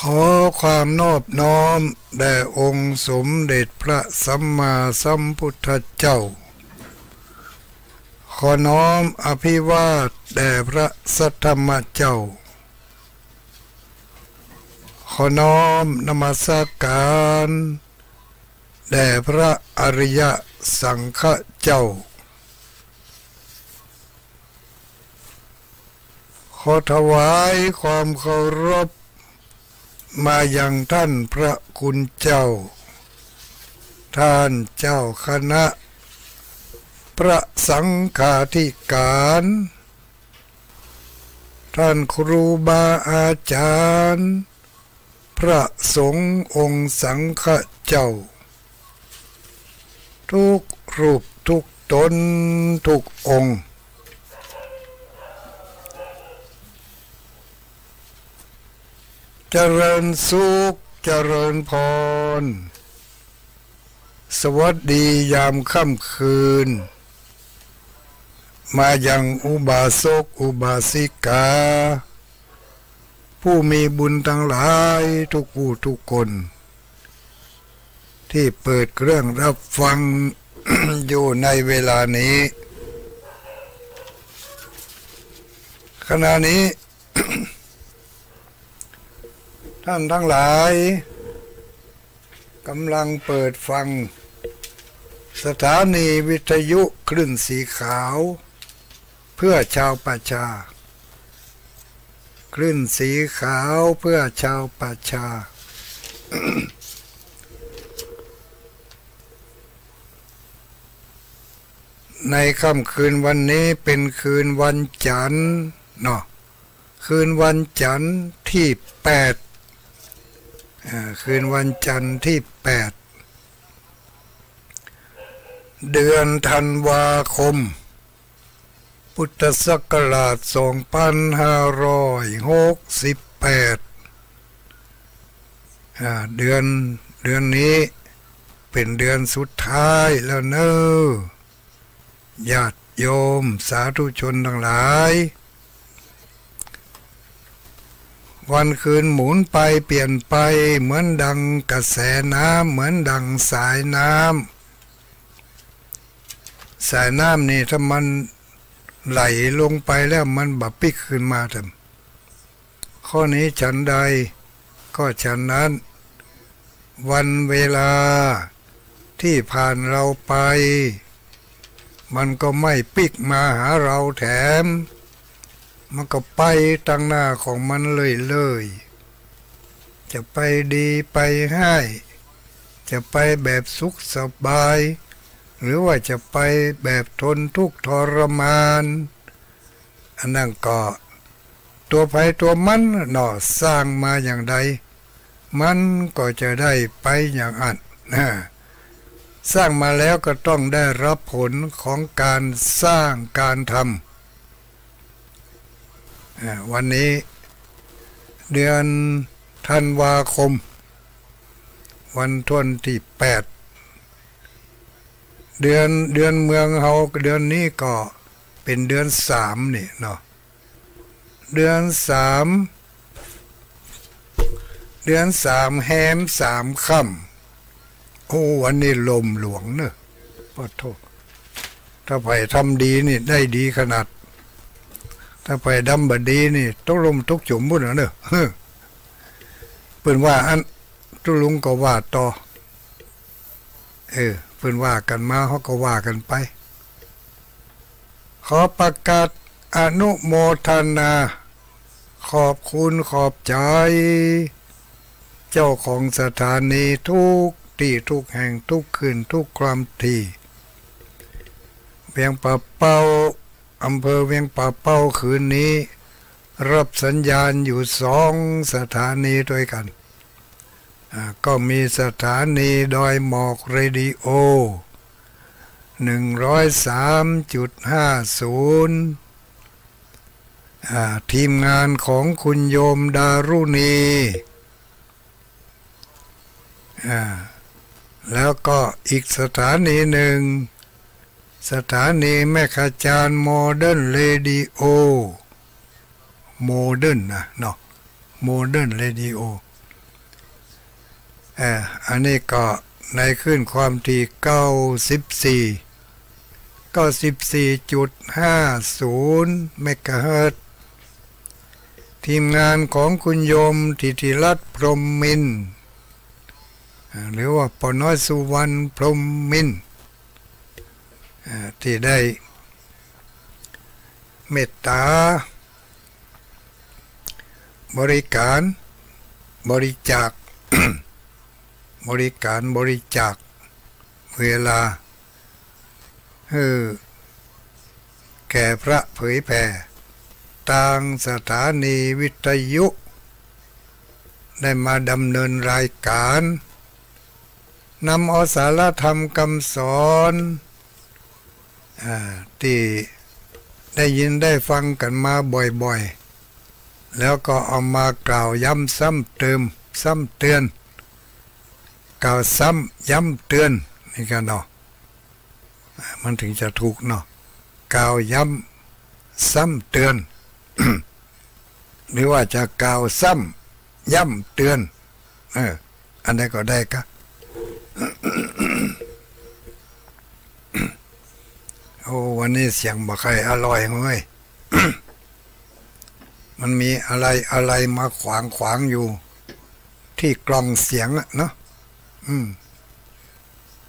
ขอความนอบน้อมแด่องค์สมเด็จพระสัมมาสัมพุทธเจ้าขอน้อมอภิวาทแด่พระสัทธรรมเจ้าขอน้อมนมัสการแด่พระอริยสังฆเจ้าขอถวายความเคารพมายังท่านพระคุณเจ้าท่านเจ้าคณะพระสังฆาธิการท่านครูบาอาจารย์พระสงฆ์องค์สังฆเจ้าทุกรูปทุกตนทุกองค์เจริญสุขเจริญพรสวัสดียามค่ำคืนมายังอุบาสกอุบาสิกาผู้มีบุญทั้งหลายทุกผู้ทุกคนที่เปิดเครื่องรับฟัง อยู่ในเวลานี้ขณะนี้ ท่านทั้งหลายกำลังเปิดฟังสถานีวิทยุคลื่นสีขาวเพื่อชาวประชาคลื่นสีขาวเพื่อชาวประชา ในค่ำคืนวันนี้เป็นคืนวันจันทร์เนาะคืนวันจันทร์ที่8คืนวันจันทร์ที่8เดือนธันวาคมพุทธศักราช2568เดือนนี้เป็นเดือนสุดท้ายแล้วเนอะญาติโยมสาธุชนทั้งหลายวันคืนหมุนไปเปลี่ยนไปเหมือนดังกระแสน้ำเหมือนดังสายน้ำนี่ถ้ามันไหลลงไปแล้วมันบับปิกขึ้นมาทำข้อนี้ฉันใดก็ฉันนั้นวันเวลาที่ผ่านเราไปมันก็ไม่ปิกมาหาเราแถมมันก็ไปตั้งหน้าของมันเลยจะไปดีไปให้จะไปแบบสุขสบายหรือว่าจะไปแบบทนทุกข์ทรมานอันนั้นก็ตัวภัยตัวมันหน่อสร้างมาอย่างใดมันก็จะได้ไปอย่างนั้นสร้างมาแล้วก็ต้องได้รับผลของการสร้างการทำวันนี้เดือนธันวาคมวันที่8เดือนเมืองเฮาเดือนนี้ก็เป็นเดือน3นี่เนาะเดือน3แฮม3ค่ำโอ้วันนี้ลมหลวงเนอะขอโทษถ้าไปทำดีนี่ได้ดีขนาดถ้าไปดำบดีนี่ต้องลมทุกจุ่มบุญเนอะเพิ่นว่าอันตุลุงก็ว่าต่อเพิ่นว่ากันมาเขาก็ว่ากันไปขอประกาศอนุโมทนาขอบคุณขอบใจเจ้าของสถานีทุกที่ทุกแห่งทุกคืนทุกความที่เวียงป่าเป้าอำเภอเวียงป่าเป้าคืนนี้รับสัญญาณอยู่2สถานีด้วยกันก็มีสถานีดอยหมอกเรดิโอ103.50ทีมงานของคุณโยมดารุณีแล้วก็อีกสถานีหนึ่งสถานีแม่ขจารโมเดิร์นเรดิโอโมเดิร์นนะเนาะโมเดิร์นเรดิโอ อันนี้ก็ในขึ้นความถี่94.50 เมกะเฮิรตซ์ทีมงานของคุณโยมธิติรัตน์พรหมมินทร์หรือว่าปอน้อยสุวรรณพรหมมินทร์ที่ได้เมตตาบริการบริจาค บริจาคเวลาแก่พระเผยแผ่ทางสถานีวิทยุได้มาดำเนินรายการนำเอาสารธรรมคำสอนที่ได้ยินได้ฟังกันมาบ่อยๆแล้วก็เอามากล่าวย้ำซ้ำเตือนกล่าวซ้ำย้ำเตือนนี่กันเนาะมันถึงจะถูกเนาะกล่าวย้ำซ้ำเตือน หรือว่าจะกล่าวซ้ำย้ำเตือนอันใดก็ได้ก็ โอ้วันนี้เสียงบ่ใครอร่อยเว้ย มันมีอะไรมาขวางอยู่ที่กล่องเสียงเนาะ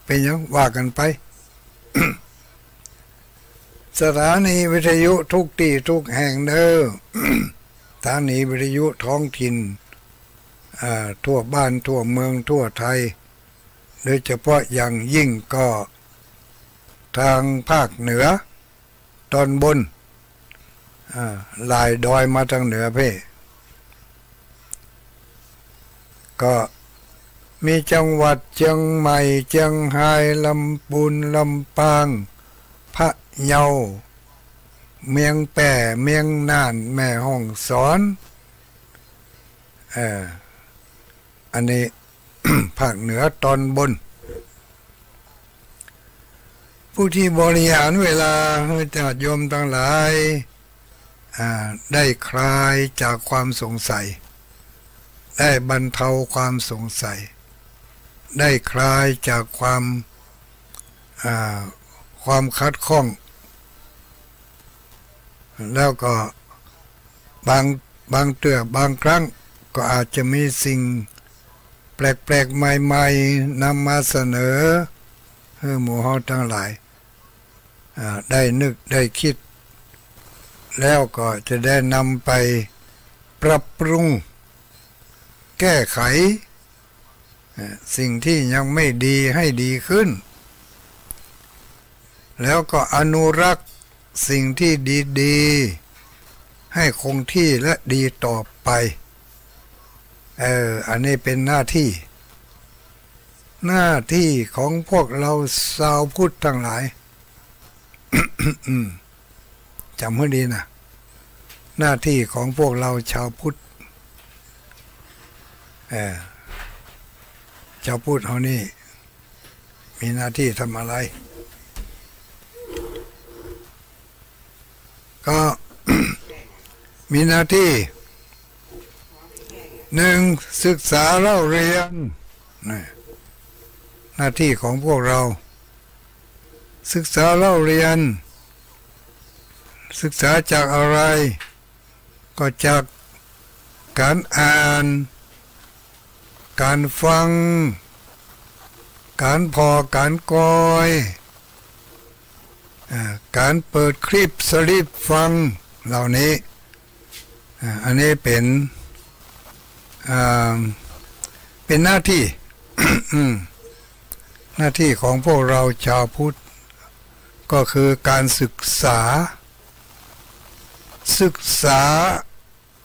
เป็นยังว่ากันไป สถานีวิทยุทุกที่ทุกแห่งเด้อ สถานีวิทยุท้องถิ่นทั่วบ้านทั่วเมืองทั่วไทยโดยเฉพาะอย่างยิ่งก็ทางภาคเหนือตอนบนลายดอยมาทางเหนือเพ่ก็มีจังหวัดเชียงใหม่เชียงรายลำพูนลำปางพะเยาเมียงแป่เมียงน่านแม่ฮ่องสอนอันนี้ ภาคเหนือตอนบนผู้ที่บริหารเวลาให้ญาติโยมทั้งหลายได้คลายจากความสงสัยได้บรรเทาความสงสัยได้คลายจากความคัดข้องแล้วก็บางเตือบางครั้งก็อาจจะมีสิ่งแปลกๆใหม่ๆนำมาเสนอให้หมู่เฮาทั้งหลายได้นึกได้คิดแล้วก็จะได้นำไปปรับปรุงแก้ไขสิ่งที่ยังไม่ดีให้ดีขึ้นแล้วก็อนุรักษ์สิ่งที่ดีๆให้คงที่และดีต่อไปอันนี้เป็นหน้าที่ของพวกเราชาวพุทธทั้งหลาย จำให้ดีนะหน้าที่ของพวกเราชาวพุทธชาวพุทธเขานี่มีหน้าที่ทำอะไร ก็ มีหน้าที่1ศึกษาเล่าเรียนหน้าที่ของพวกเราศึกษาเล่าเรียนศึกษาจากอะไรก็จากการอ่านการฟังการพอการกอยการเปิดคลิปสลิปฟังเหล่านี้อันนี้เป็นหน้าที่ หน้าที่ของพวกเราชาวพุทธก็คือการศึกษา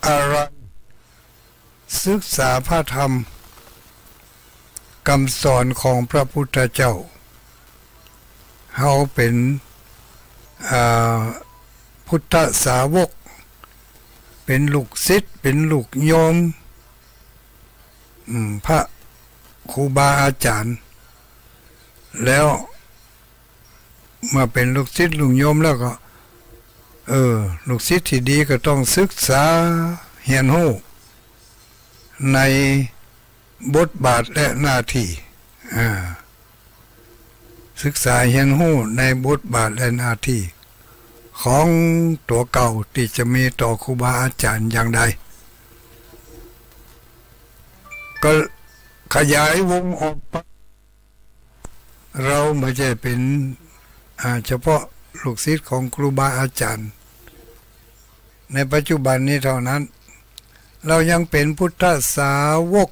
อะไรศึกษาพระธรรมคำสอนของพระพุทธเจ้าเขาเป็นพุทธสาวกเป็นลูกศิษย์เป็นลูกโยมพระครูบาอาจารย์แล้วมาเป็นลูกศิษย์ลูกโยมแล้วก็ลูกศิษย์ที่ดีก็ต้องศึกษาเรียนรู้ใน บทบาทและหน้าที่ศึกษาเรียนรู้ในบทบาทและหน้าที่ของตัวเก่าที่จะมีต่อครูบาอาจารย์อย่างใดก็ขยายวงออกไปเราไม่ใช่เป็นเฉพาะลูกศิษย์ของครูบาอาจารย์ในปัจจุบันนี้เท่านั้นเรายังเป็นพุทธสาวก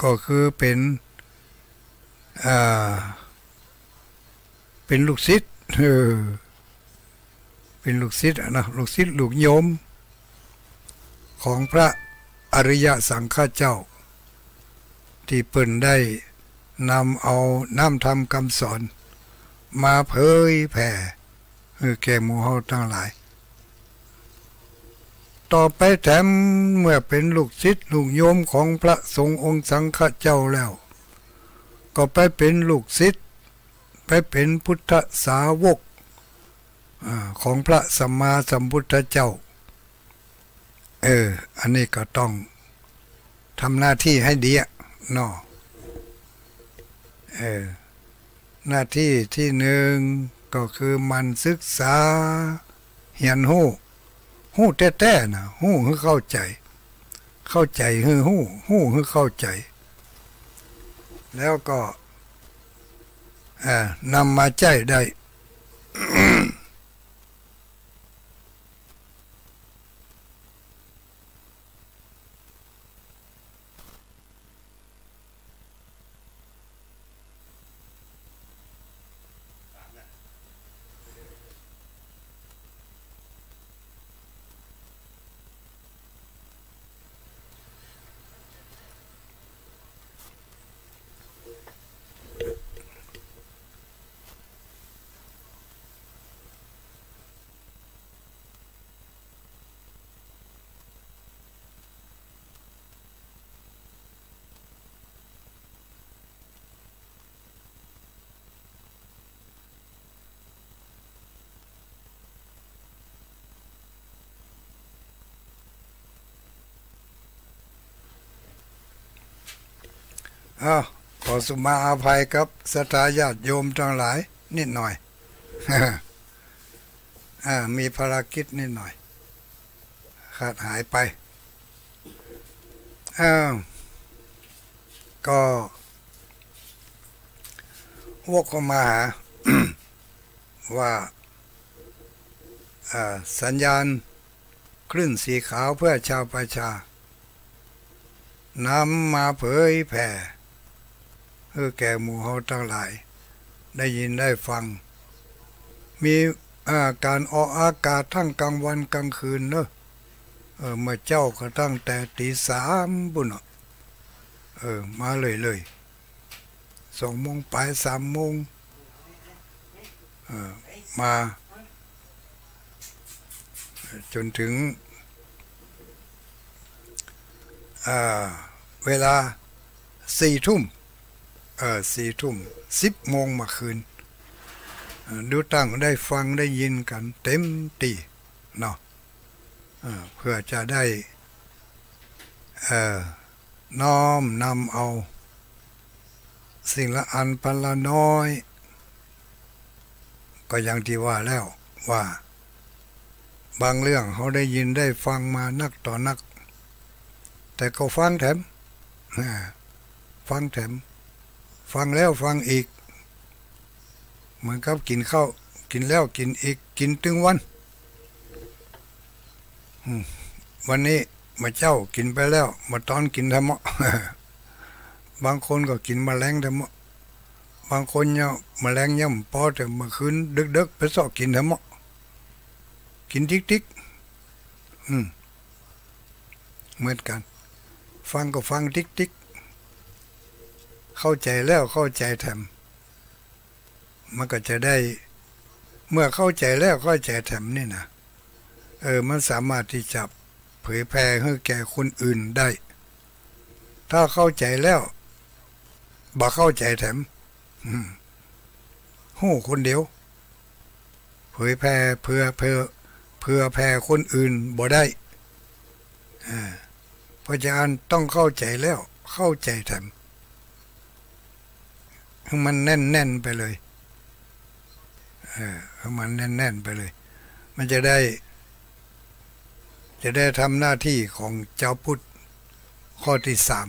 ก็คือเป็นลูกศิษย์เป็นลูกศิษย์นะลูกศิษย์ลูกโยมของพระอริยสังฆเจ้าที่เพิ่นได้นำเอาน้ำธรรมคำสอนมาเผยแผ่แก่หมู่เฮาทั้งหลายต่อไปแถมเมื่อเป็นลูกศิษย์ลูกโยมของพระสงฆ์องค์สังฆเจ้าแล้วก็ไปเป็นลูกศิษย์ไปเป็นพุทธสาวกของพระสัมมาสัมพุทธเจ้าอันนี้ก็ต้องทำหน้าที่ให้ดีเนาะหน้าที่ที่หนึ่งก็คือมันศึกษาเรียนรู้แท้ๆนะรู้ให้เข้าใจให้รู้ให้เข้าใจแล้วก็นำมาใจได้ ขอสุมาอาภัยกับศรัทธาญาติโยมทั้งหลายนิดหน่อย มีภารกิจนิดหน่อยขาดหายไปก็วกเข้ามาหา ว่าสัญญาณคลื่นสีขาวเพื่อชาวประชานำมาเผยแผ่แก่หมู่เฮาทั้งหลายได้ยินได้ฟังมีการออกอากาศทั้งกลางวันกลางคืนเนอะเมื่อเจ้าก็ตั้งแต่ตี 3บุญมาเลย2 โมงไป3 โมงมาจนถึงเวลา4 ทุ่ม4 ทุ่ม10 โมงมาคืนดูตั้งได้ฟังได้ยินกันเต็มตีเนาะเพื่อจะได้น้อมนำเอาสิ่งละอันพันละน้อยก็อย่างที่ว่าแล้วว่าบางเรื่องเขาได้ยินได้ฟังมานักต่อนักแต่ก็ฟังแถมฟังแล้วฟังอีกเหมือนกับกินข้าวกินแล้วกินอีกกินถึงวันนี้มาเจ้ากินไปแล้วมาตอนกินธรรมะ บางคนก็กินแมลงธรรมะบางคนเนี่ยแมลงย่ำพอแต่เมื่อคืนดึกๆไปสอบกินธรรมะกินติ๊กเหมือนกันฟังก็ฟังติ๊กเข้าใจแล้วเข้าใจแถมมันก็จะได้เมื่อเข้าใจแล้วเข้าใจแถมนี่นะมันสามารถที่จะเผยแพร่ให้แก่คนอื่นได้ถ้าเข้าใจแล้วบ่เข้าใจแถมหู้คนเดียวเผยแพร่เพื่อแพร่คนอื่นบ่ได้เพราะฉะนั้นต้องเข้าใจแล้ว เข้าใจแถมให้มันแน่นๆไปเลยให้มันแน่นๆไปเลยมันจะได้ทำหน้าที่ของเจ้าพุทธข้อที่สาม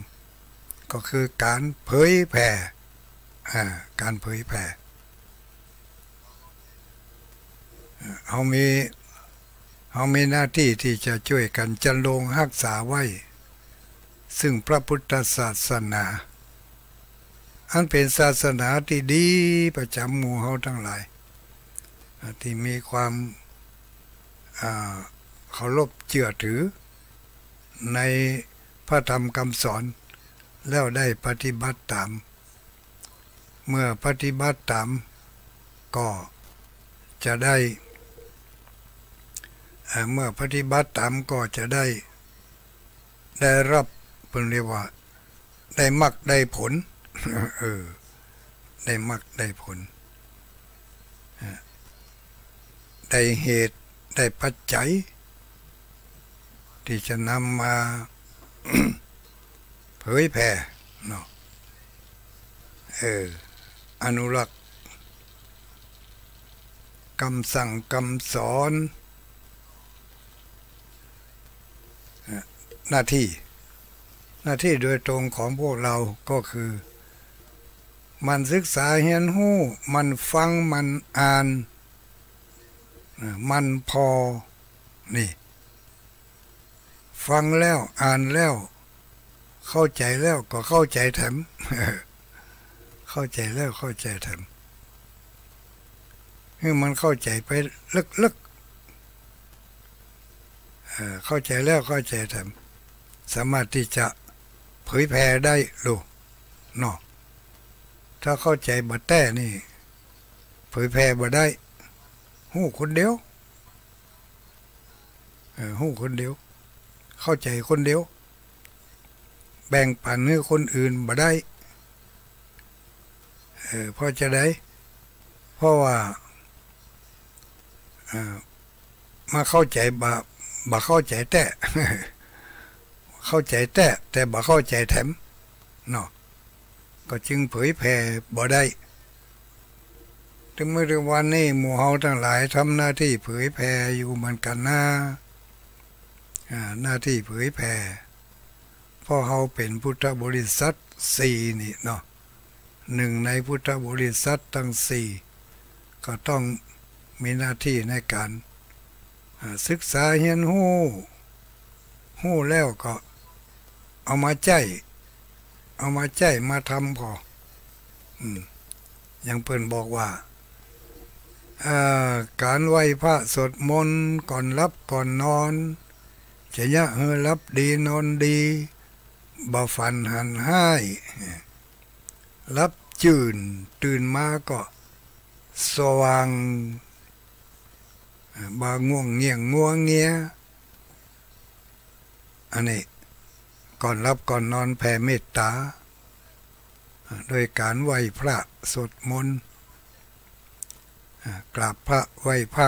ก็คือการเผยแผ่การเผยแผ่เขามีหน้าที่ที่จะช่วยกันจันลงรักษาไว้ซึ่งพระพุทธศาสนาอันเป็นศาสนาที่ดีประจำหมู่เฮาทั้งหลายที่มีความเคารพเชื่อถือในพระธรรมคำสอนแล้วได้ปฏิบัติตามเมื่อปฏิบัติตามก็จะได้เมื่อปฏิบัติตามก็จะได้รับเป็นเรียกว่าได้มรรคได้ผลได้มรรคได้ผลได้เหตุได้ปัจจัยที่จะนำมาเผยแผ่เนาะอนุรักษ์คำสั่งคำสอนหน้าที่โดยตรงของพวกเราก็คือมันศึกษาเรียนรู้มันฟังมันอ่านมันพอนี่ฟังแล้วอ่านแล้วเข้าใจแล้วก็เข้าใจแถมเข้าใจแล้วเข้าใจแถมให้มันเข้าใจไปลึกๆเข้าใจแล้วเข้าใจแถมสามารถที่จะเผยแผ่ได้รู้เนาะถ้าเข้าใจบ่แต้นี่เผยแผ่บ่ได้ฮู้คนเดียวฮู้คนเดียวเข้าใจคนเดียวแบ่งปันให้คนอื่นบ่ได้เพราะจะได้เพราะว่ามาเข้าใจบ่เข้าใจแต่ เข้าใจแต่บ่เข้าใจแถมเนาะก็จึงเผยแผ่บ่ได้ถึงเมื่อวันนี้หมู่เฮาทั้งหลายทำหน้าที่เผยแผ่อยู่เหมือนกันนะหน้าที่เผยแผ่เพราะเฮาเป็นพุทธบริษัทสี่นี่เนาะหนึ่งในพุทธบริษัททั้งสี่ก็ต้องมีหน้าที่ในการศึกษาเรียนรู้แล้วก็เอามาใจมาทำพออย่างเพิ่นบอกว่าการไหว้พระสวดมนต์ก่อนรับก่อนนอนจะยะรับดีนอนดีบ่ฝันหันให้รับจื่นตื่นมาก็สว่างบ่ง่วงเงียอันนี้ก่อนรับก่อนนอนแผ่เมตตาโดยการไหว้พระสวดมนต์กราบพระไหว้พระ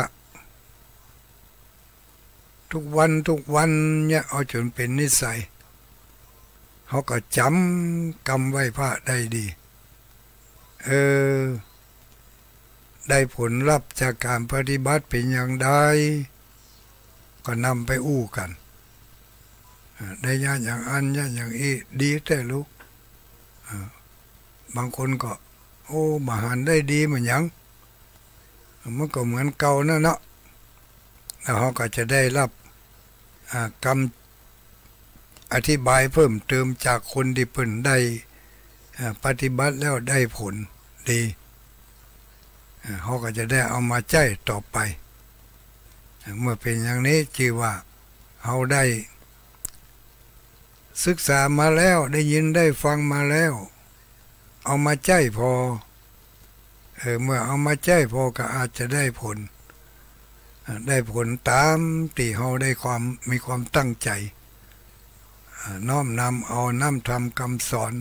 ทุกวันเนี่ยเอาจนเป็นนิสัยเขาก็จำกรรมไหว้พระได้ดีได้ผลลัพธ์จากการปฏิบัติเป็นอย่างใดก็นำไปอู้กันได้ญาติอย่างอันญาติอย่างอีดีแต่ลูกบางคนก็โอ้มหันได้ดีเหมือนยังมันก็เหมือนเก่านั่นเนาะแล้วเขาก็จะได้รับคำอธิบายเพิ่มเติมจากคนที่เพิ่นได้ปฏิบัติแล้วได้ผลดีเขาก็จะได้เอามาใช้ต่อไปเมื่อเป็นอย่างนี้ชื่อว่าเขาได้ศึกษามาแล้วได้ยินได้ฟังมาแล้วเอามาใช้พอเมื่อเอามาใช้พอก็อาจจะได้ผลตามที่เขาได้มีความตั้งใจน้อมนำเอาน้ำธรรมคำสอน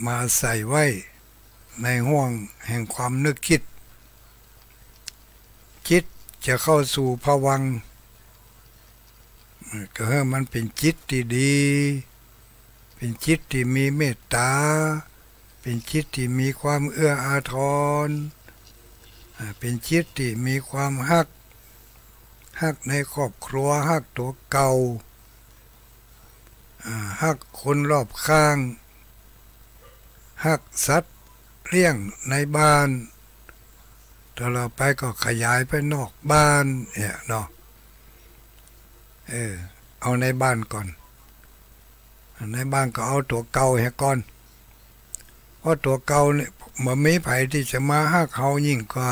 มาใส่ไว้ในห้วงแห่งความนึกคิดจะเข้าสู่ภวังค์ก็ให้มันเป็นจิตที่ดี เป็นจิตที่มีเมตตาเป็นจิตที่มีความเอื้ออาทรเป็นจิตที่มีความฮักในครอบครัวฮักตัวเก่าฮักคนรอบข้างฮักสัตว์เลี้ยงในบ้านต่อเราไปก็ขยายไปนอกบ้านเนี่ยเนาะเอาในบ้านก่อนในบ้านก็เอาตัวเก่าให้ก่อนเพราะตัวเก่าเนี่ยมันไม่ไผที่จะมาฮักเขายิ่งกว่า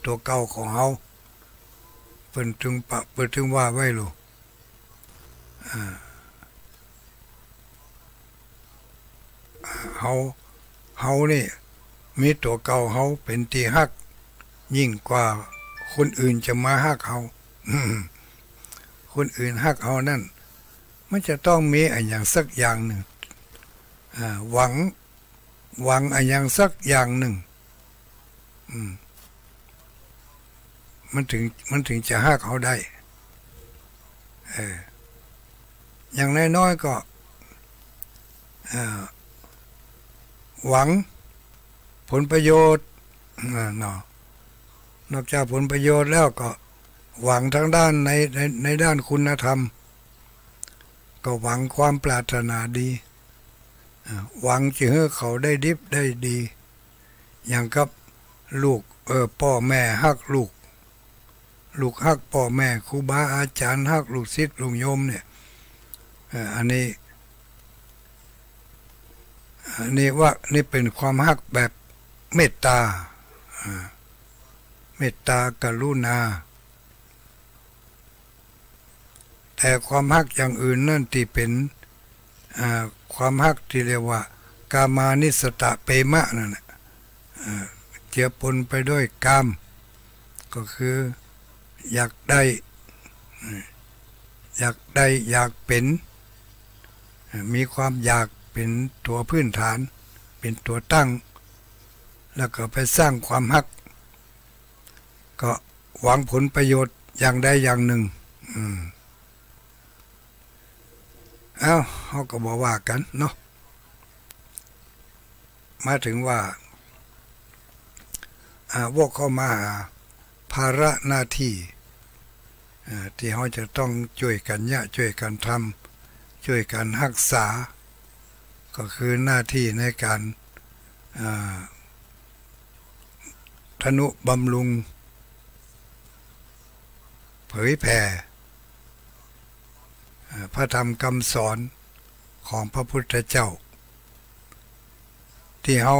ตัวเก่าของเขาเปิ่นถึงว่าไว้ลูกเขานี่มีตัวเก่าเขาเป็นที่ฮักยิ่งกว่าคนอื่นจะมาฮักเขาคนอื่นฮักเขานั่นมันจะต้องมีอะไรอย่างสักอย่างหนึ่งหวังอะไรอย่างสักอย่างหนึ่งมันถึงจะฮักเขาได้อย่างน้อยๆก็หวังผลประโยชน์นอกจากผลประโยชน์แล้วก็หวังทางด้านในด้านคุณธรรมก็หวังความปรารถนาดีหวังจะให้เขาได้ดิบได้ดีอย่างกับลูกพ่อแม่ฮักลูกฮักพ่อแม่ครูบาอาจารย์ฮักลูกศิษย์ลูกโยมเนี่ยอันนี้ว่านี่เป็นความฮักแบบเมตตากรุณาแต่ความฮักอย่างอื่นนั่นที่เป็นความฮักที่เรียกว่ากามานิสตะเปมะนั่นเจือปนไปด้วยกามก็คืออยากได้อยากเป็นมีความอยากเป็นตัวพื้นฐานเป็นตัวตั้งแล้วก็ไปสร้างความฮักก็หวังผลประโยชน์อย่างใดอย่างหนึ่งเขาก็บอกว่ากันเนาะมาถึงว่าพวกเข้ามาภาระหน้าที่ที่เขาจะต้องช่วยกันช่วยกันทำช่วยกันรักษาก็คือหน้าที่ในการทนุบำรุงเผยแผ่พระธรรมคำสอนของพระพุทธเจ้าที่เขา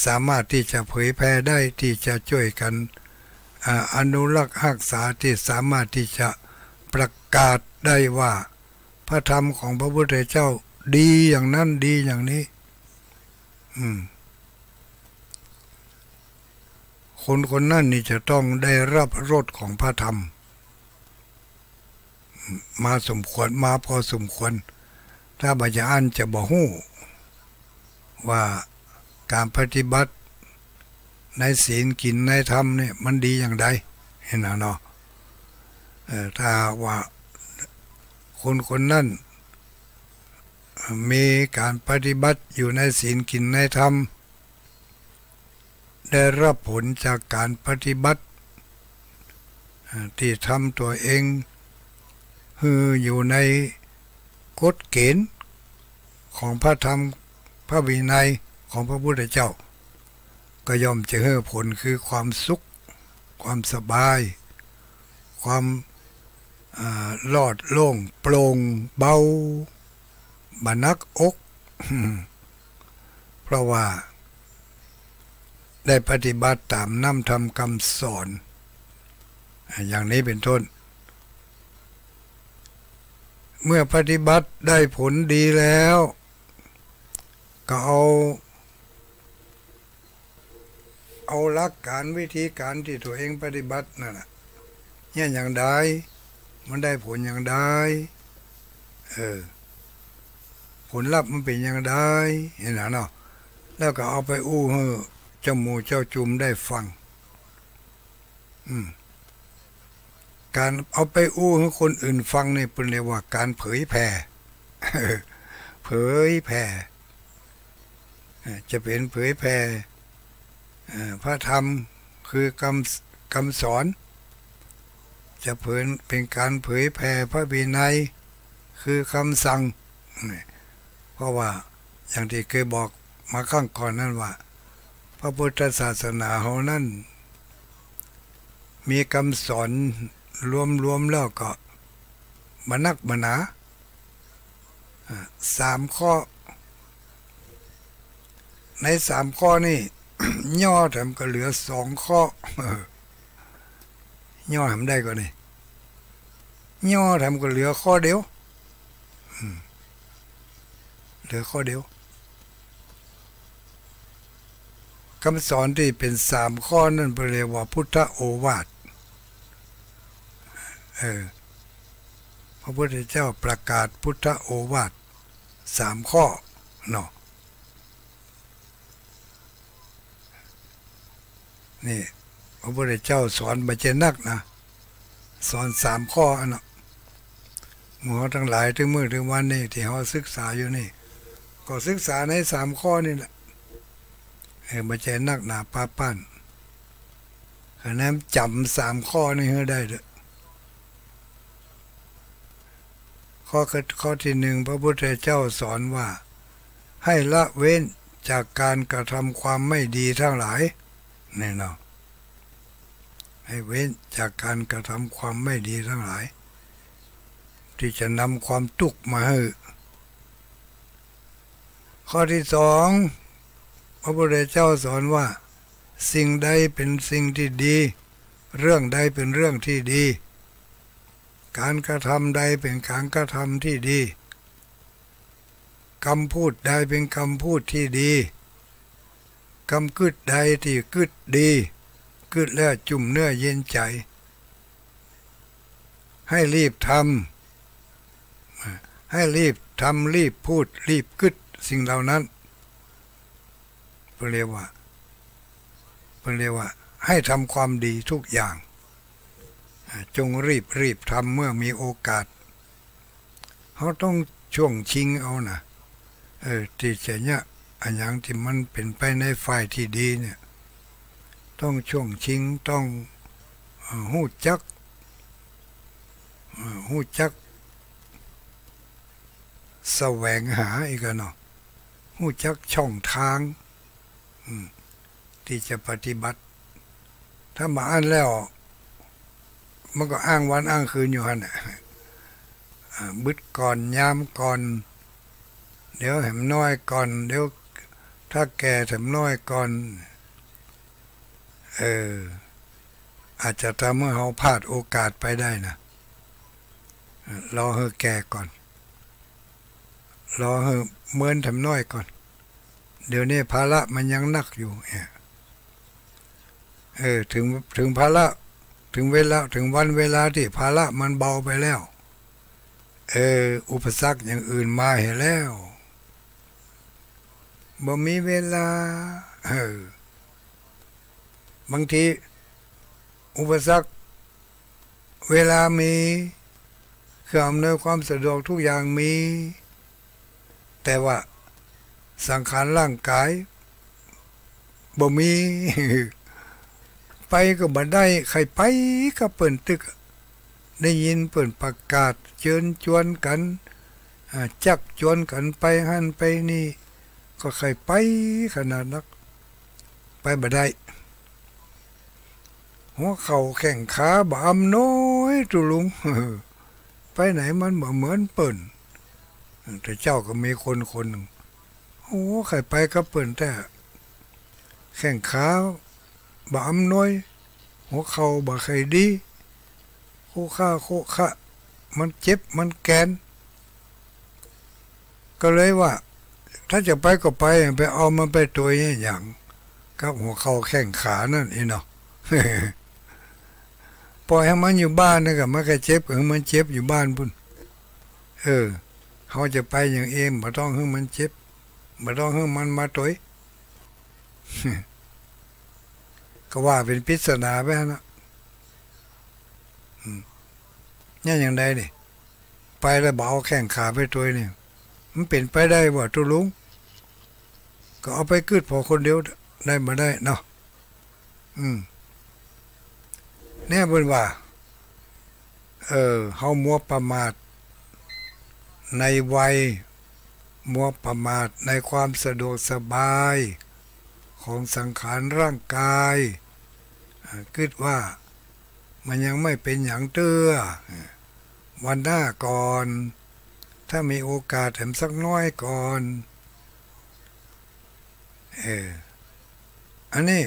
สามารถที่จะเผยแผ่ได้ที่จะช่วยกันอนุรักษ์รักษาที่สามารถที่จะประกาศได้ว่าพระธรรมของพระพุทธเจ้าดีอย่างนั้นดีอย่างนี้คนนั้นนี่จะต้องได้รับรสของพระธรรมมาสมควรมาพอสมควรถ้าบาจารย์จะบอกฮู้ว่าการปฏิบัติในศีลกินในธรรมเนี่ยมันดีอย่างใดเห็นเนาะถ้าว่าคนนั้นมีการปฏิบัติอยู่ในศีลกินในธรรมได้รับผลจากการปฏิบัติที่ทำตัวเองอยู่ในกฎเกณฑ์ของพระธรรมพระวินัยของพระพุทธเจ้าก็ย่อมจะให้ผลคือความสุขความสบายความลอดโล่งโปร่งเบาบรรนักอกเพราะว่าได้ปฏิบัติตามน้ำธรรมคำสอนอย่างนี้เป็นต้นเมื่อปฏิบัติได้ผลดีแล้วก็เอาหลักการวิธีการที่ตัวเองปฏิบัตินั่นแหละเนี่ยอย่างใดมันได้ผลอย่างใดผลลัพธ์มันเป็นอย่างใดเห็นไหมเนาะแล้วก็เอาไปอู้ให้เจ้าหมูเจ้าจุ่มได้ฟังการเอาไปอู้ให้คนอื่นฟังนี่เป็นเรียกว่าการเผยแผ่ เผยแผ่จะเป็นเผยแผ่พระธรรมคือคำสอนจะเป็นการเผยแผ่พระวินัยคือคำสั่งเพราะว่าอย่างที่เคยบอกมาข้างก่อนนั้นว่าพระพุทธศาสนาเฮานั้นมีคำสอนรวมแล้วก็มานักมาหนา3 ข้อใน3 ข้อนี่ ย่อแถมก็เหลือ2 ข้อย่อทำได้ก็นี่ย่อแถมก็เหลือข้อเดียวเหลือข้อเดียวคำสอนที่เป็น3 ข้อนั่นเรียกว่าพุทธโอวาทพระพุทธเจ้าประกาศพุทธโอวาท3 ข้อเนาะนี่พระพุทธเจ้าสอนบัจเจนักนะสอน3 ข้อเนาะหมอทั้งหลายถึงมื้อถึงวันนี้ที่เขาศึกษาอยู่นี่ก็ศึกษาใน3 ข้อนี่แหละบัจเจนักหนาป้าปั้นคะแนนจำ3 ข้อนี่ให้ได้เด้อข้อที่1พระพุทธเจ้าสอนว่าให้ละเว้นจากการกระทำความไม่ดีทั้งหลายนี่เนาะให้เว้นจากการกระทำความไม่ดีทั้งหลายที่จะนำความทุกข์มาให้ข้อที่2พระพุทธเจ้าสอนว่าสิ่งใดเป็นสิ่งที่ดีเรื่องใดเป็นเรื่องที่ดีการกระทำใดเป็นการกระทำที่ดีคำพูดใดเป็นคำพูดที่ดีคำกึดใดที่กึดดีกึดแล้วจุ่มเนื้อเย็นใจให้รีบทำรีบพูดรีบกึดสิ่งเหล่านั้นเรียกว่าให้ทำความดีทุกอย่างจงรีบทำเมื่อมีโอกาสเขาต้องช่วงชิงเอานะที่จะเนี่ยอันอย่างที่มันเป็นไปในฝ่ายที่ดีเนี่ยต้องช่วงชิงต้องหู้จักแสวงหาอีกเนาะหู้จักช่องทางที่จะปฏิบัติถ้ามาอ่านแล้วมันก็อ้างวันอ้างคืนอยู่ฮะเนี่ยบึดก่อนยามก่อนเดี๋ยวแหมน้อยก่อนเดี๋ยวถ้าแก่แถมน้อยก่อนอาจจะทำให้เราพลาดโอกาสไปได้นะรอให้แก่ก่อนรอให้เมินแถมน้อยก่อนเดี๋ยวนี้ภาระมันยังหนักอยู่ถึงภาระถึงวันเวลาที่ภาระมันเบาไปแล้วอุปสรรคอย่างอื่นมาเห็นแล้วบ่มีเวลาบางทีอุปสรรคเวลามีเครื่องอำนวยความสะดวกทุกอย่างมีแต่ว่าสังขารร่างกายบ่มีไปก็บ่ได้ใครไปก็เปิ่นตึกได้ยินเปิ่นประกาศเชิญชวนกันจักชวนกันไปหั่นไปนี่ก็ใครไปขนาดนักไปบ่ได้หัวเข่าแข้งขาบ่อำน้อยตุลุงไปไหนมันเหมือนเปิ่นแต่เจ้าก็มีคนหนึ่งโอ้ใครไปก็เปิ่นแต่แข้งขาบ่อำน้อยหัวเข่าบ่ใครดีโคค่ามันเจ็บมันแกนก็เลยว่าถ้าจะไปก็ไปเอามันไปตัวอย่างกับหัวเข่าแข้งขานั่นเนาะปล่อยให้มันอยู่บ้านนะครับมันก็เจ็บมันเจ็บอยู่บ้านพุ่นเขาจะไปอย่างเองไม่ต้องให้มันเจ็บไม่ต้องให้มันมาตัวก็ว่าเป็นปริศนาไปนะเนี่ยอย่างใดนี่ไปแล้วเบาแข้งขาไปตัวนี่ มันเป็นไปได้ว่าตุลุงก็เอาไปกึดพอคนเดียวได้มาได้เนาะแน่เบิ่นว่าเฮามัวประมาทในวัยมัวประมาทในความสะดวกสบายของสังขารร่างกายคิดว่ามันยังไม่เป็นอย่างเตื้อวันหน้าก่อนถ้ามีโอกาสแถมสักน้อยก่อนอันนี้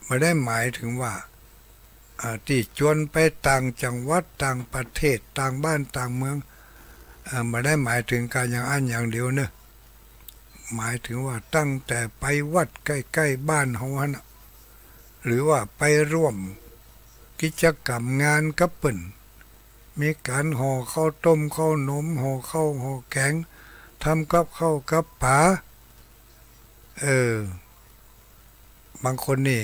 ไม่ได้หมายถึงว่าที่จวนไปต่างจังหวัดต่างประเทศต่างบ้านต่างเมืองไม่ได้หมายถึงการอย่างอันอย่างเดียวเนอะหมายถึงว่าตั้งแต่ไปวัดใกล้ๆบ้านเฮานะหรือว่าไปร่วมกิจกรรมงานกับเปิ้นมีการห่อข้าวต้มข้าวนมห่อข้าวห่อแกงทำกับข้าวกับป๋าบางคนนี่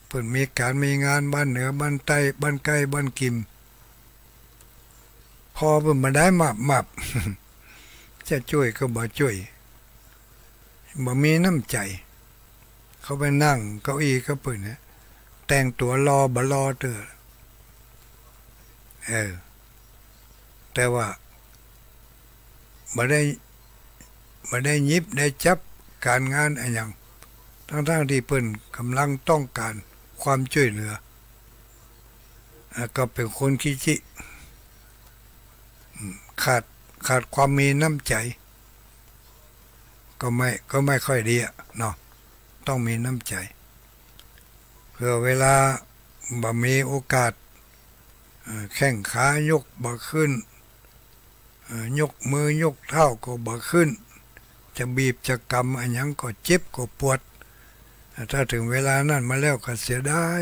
เพิ่นมีการมีงานบ้านเหนือบ้านใต้บ้านใกล้บ้านกิมพอเพิ่นมาได้มับจะช่วยก็บ่ช่วยบ่มีน้ำใจเขาไปนั่งเก้าอี้ก็เปิ้นนะแต่งตัวรอบ่รอเด้อแต่ว่าบ่ได้หยิบได้จับการงานอะไรอย่างทั้งที่เปิ้นกำลังต้องการความช่วยเหลือก็เป็นคนขี้จิขาดความมีน้ำใจก็ไม่ค่อยดีเนาะต้องมีน้ำใจเพื่อเวลาบ่มีโอกาสแข้งขายกบ่ขึ้นยกมือยกเท้าก็บ่ขึ้นจะบีบจะกำอันยังก็เจ็บก็ปวดถ้าถึงเวลานั้นมาแล้วก็เสียดาย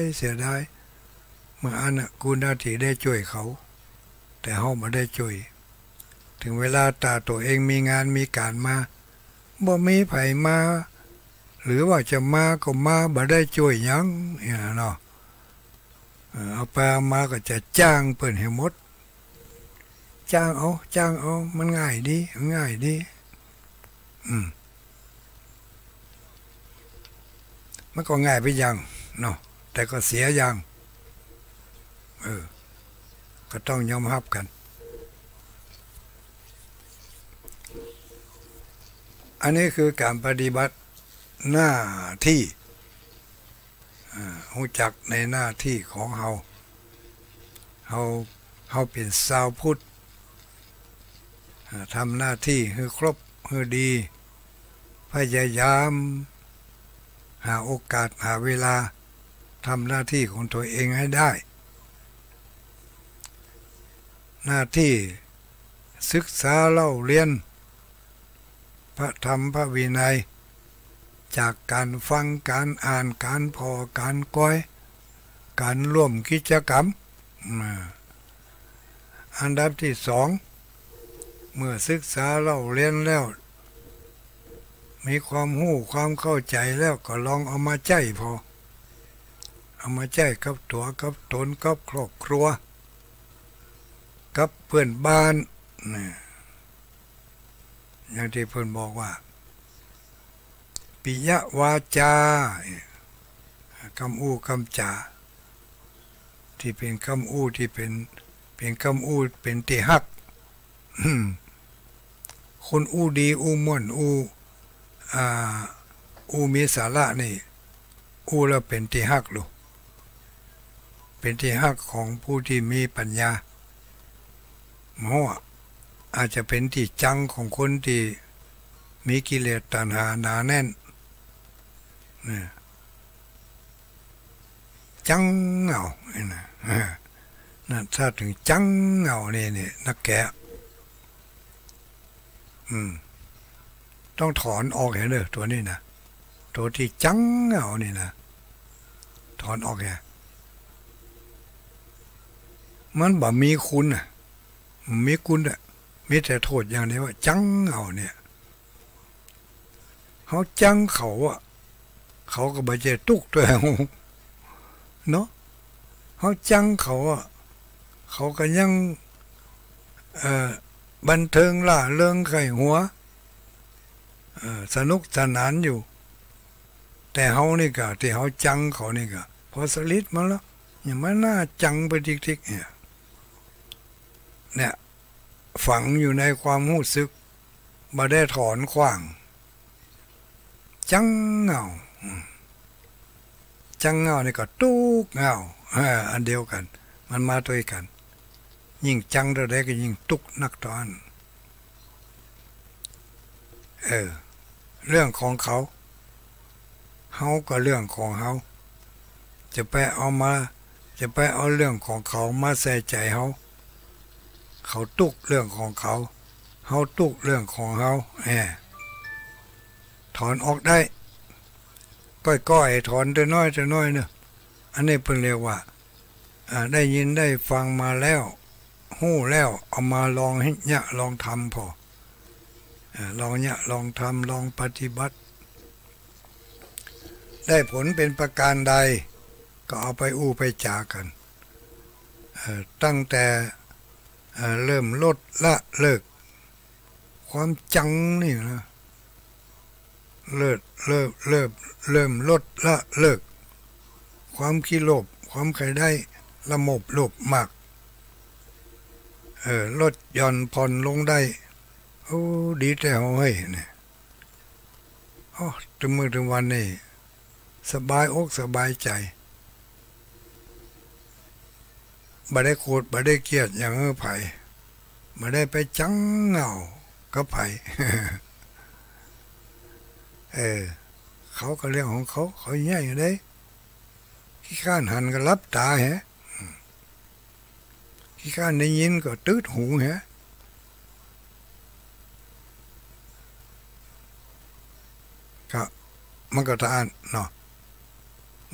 เมื่ออันกูหน้าที่ได้ช่วยเขาแต่เฮาบ่ได้ช่วยถึงเวลาตาตัวเองมีงานมีการมาบ่มีไผมาหรือว่าจะมาก็มาบ่ได้ช่วยหยังเนาะเอาไปมาก็จะจ้างเปิ้นให้หมดจ้างเอามันง่ายดีมันก็ง่ายไปอย่างเนาะแต่ก็เสียอย่างก็ต้องยอมรับกันอันนี้คือการปฏิบัติหน้าที่รู้จักในหน้าที่ของเฮาเป็นชาวพุทธทำหน้าที่ให้ครบให้ดีพยายามหาโอกาสหาเวลาทำหน้าที่ของตัวเองให้ได้หน้าที่ศึกษาเล่าเรียนพระธรรมพระวินัยจากการฟังการอ่านการพอการก้อยการร่วมกิจกรรมอันดับที่สองเมื่อศึกษาเล่าเรียนแล้วมีความรู้ความเข้าใจแล้วก็ลองเอามาใช้พอเอามาใช้กับตัวกับตนกับครอบครัวกับเพื่อนบ้านอย่างที่เพื่อนบอกว่าปิยวาจาคำอู้คำจาที่เป็นคำอู้ที่เป็นคำอู้เป็นที่ฮักคนอู้ดีอู้ม่วนอู้มีสาระนี่อู้แล้วเป็นที่ฮักลูกเป็นที่ฮักของผู้ที่มีปัญญาเพราะอาจจะเป็นที่จังของคนที่มีกิเลสตัณหาหนาแน่นจังเหงานั่นถ้าถึงจังเหงานี่นักแกะต้องถอนออกเห็นเลยตัวนี้นะตัวที่จังเหงานี่นะถอนออกแกมันบ่มีคุณมีคุณมีแต่โทษอย่างเดียวว่าจังเหงาเนี่ยเขาจังเขาก็บ่เจตุกตัวเนาะเขาจังเขาก็ยัง บันเทิงล่าเริงไข่หัวสนุกสนานอยู่แต่เฮานี่ก็ที่เฮาจังเขานี่ก็พอสลิดมาแล้วอย่างมันน่าจังไปทิกๆเนี่ยฝังอยู่ในความรู้สึกบ่ได้ถอนขว้างจังเงาจังเงานี่ก็ตุกเงาอันเดียวกันมันมาด้วยกันยิ่งจังเท่าใดก็ยิ่งตุกนักตอนเรื่องของเขาเฮาก็เรื่องของเฮาจะไปเอาเรื่องของเขามาใส่ใจเฮาเขาตุกเรื่องของเขาเฮาตุกเรื่องของเฮาถอนออกได้ก้อยๆถอนแต่น้อยเนอะอันนี้เพิ่นเรียกว่าได้ยินได้ฟังมาแล้วหู้แล้วเอามาลองให้ยะลองทำพอลองยะลองทำลองปฏิบัติได้ผลเป็นประการใดก็เอาไปอู้ไปจากันตั้งแต่เริ่มลดละเลิกความจังนี่นะเริ่มลดละเลิกความขี้โลภความใครได้ละโมบโลภมากลดหย่อนผ่อนลงได้โอ้ดีแต่เฮาให้เนี่ยถึงมื้อถึงวันนี้สบายอกสบายใจบ่ได้โกรธบ่ได้เกลียดอย่างไผบ่ได้ไปจังเงากับไผเขาก็เรื่องของเขาแย่อยู่ได้ขี้ข้านหันก็รับตาแฮะขี้ข้านได้ยินก็ตืดหูแฮะก็มันก็ทานเนาะ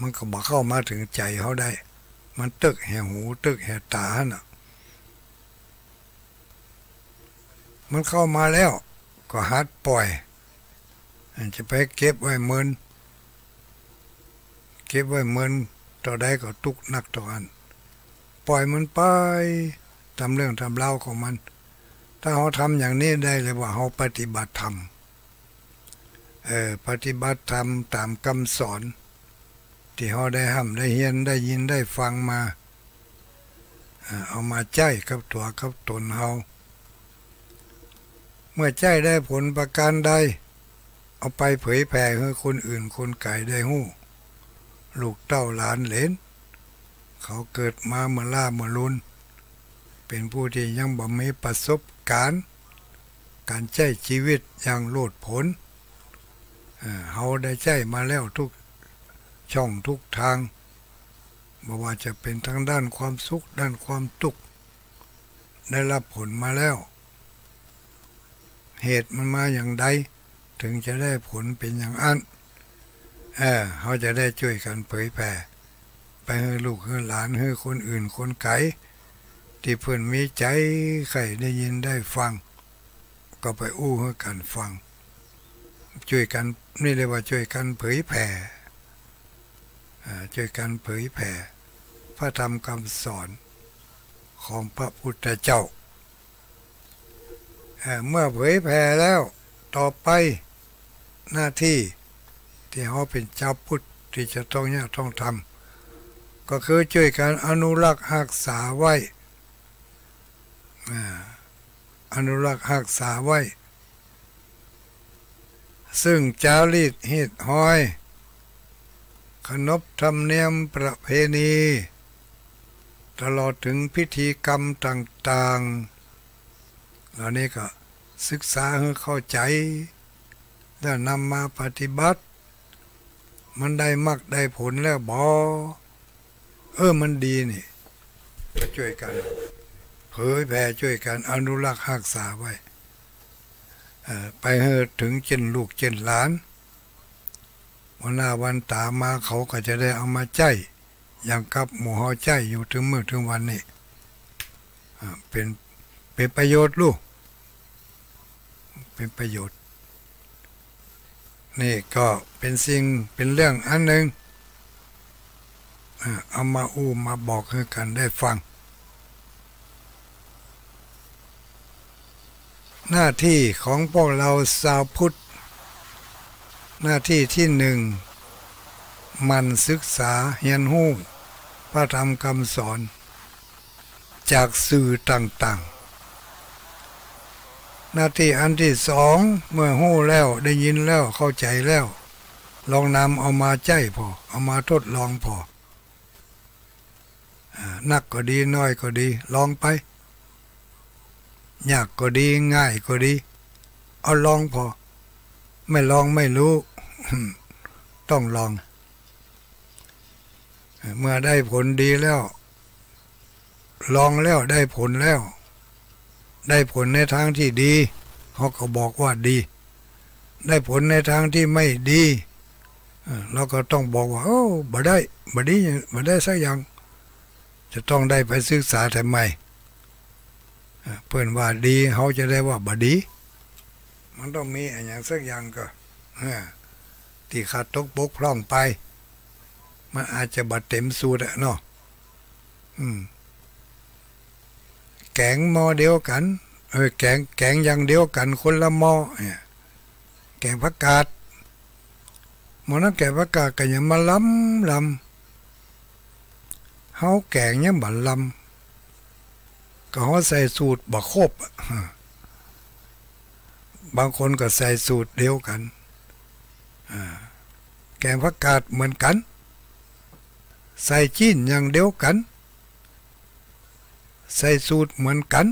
มันก็บอกเข้ามาถึงใจเขาได้มันตึกแห่หูตึกแห่ตาน่ะมันเข้ามาแล้วก็หัดปล่อยจะไปเก็บไว้เมินต่อได้ก็ตุกนักต่ออันปล่อยมันไปทำเรื่องทำเล่าของมันถ้าเขาทำอย่างนี้ได้เลยว่าเขาปฏิบัติธรรมปฏิบัติธรรมตามคำสอนที่เขาได้ห้ำได้เฮียนได้ยินได้ฟังมาเอามาใจกับตัวกับตนเขาเมื่อใจได้ผลประการใดเอาไปเผยแผ่ให้คนอื่นคนไกลได้หู้ลูกเต้าหลานเหลนเขาเกิดมาเมื่อล่าเมื่อลุนเป็นผู้ที่ยังบ่มีประสบการณ์การใช้ชีวิตอย่างโลดผลเขาได้ใช้มาแล้วทุกช่องทุกทางไม่ว่าจะเป็นทางด้านความสุขด้านความทุกข์ได้รับผลมาแล้วเหตุมันมาอย่างใดถึงจะได้ผลเป็นอย่างนั้นเขาจะได้ช่วยกันเผยแผ่ไปให้ลูกให้หลานให้คนอื่นคนไกลที่เพื่อนมีใจใครได้ยินได้ฟังก็ไปอู้ให้กันฟังช่วยกันนี่เรียกว่าช่วยกันเผยแผ่ช่วยกันเผยแผ่พระธรรมคำสอนของพระพุทธเจ้าเมื่อเผยแผ่แล้วต่อไปหน้าที่ที่เขาเป็นเจ้าพุทธที่จะต้องทำก็คือช่วยกันอนุรักษ์รักษาไว้อนุรักษ์รักษาไว้ซึ่งจารีตหิตห้อยขนบธรรมเนียมประเพณีตลอดถึงพิธีกรรมต่างๆเหล่านี้ก็ศึกษาให้เข้าใจแล้วนำมาปฏิบัติมันได้มรรคได้ผลแล้วมันดีนี่ก็ช่วยกันเผยแผ่ช่วยกันอนุรักษ์รักษาไว้ไปให้ถึงเจนลูกเจนหลานวันหน้าวันตามาเขาก็จะได้เอามาใจอย่างกับหมู่เฮาใจอยู่ถึงมื้อถึงวันนี้เป็นประโยชน์ลูกเป็นประโยชน์นี่ก็เป็นสิ่งเป็นเรื่องอันหนึ่งเอามามาบอกให้กันได้ฟัง หน้าที่ของพวกเราชาวพุทธหน้าที่ที่หนึ่งมันศึกษาเรียนรู้พระธรรมคำสอนจากสื่อต่างๆหน้าที่อันที่สองเมื่อรู้แล้วได้ยินแล้วเข้าใจแล้วลองนำเอามาใจพอเอามาทดลองพอนักก็ดีน้อยก็ดีลองไปยากก็ดีง่ายก็ดีเอาลองพอไม่ลองไม่รู้ ต้องลองเมื่อได้ผลดีแล้วลองแล้วได้ผลแล้วได้ผลในทางที่ดีเขาก็บอกว่าดีได้ผลในทางที่ไม่ดีเราก็ต้องบอกว่าโอ้บ่ได้บ่ดีบ่ได้สักอย่างจะต้องได้ไปศึกษาทำไมเพื่อนว่าดีเขาจะได้ว่าบ่ดีมันต้องมีอย่างสักอย่างก็ที่ขาดตกบกพร่องไปมันอาจจะบัดเต็มสูตรเนาะแกงหม้อเดียวกันแกงอย่างเดียวกันคนละหม้อแกงผักกาดหม้อนั้นแกงผักกาดก็ยังมาล้ำเฮาแกงยังบัดล้ำก็เฮาใส่สูตรบ่ครบบางคนก็ใส่สูตรเดียวกันแกงผักกาดเหมือนกันใส่จีนอย่างเดียวกันใส่สูตรเหมือนกัน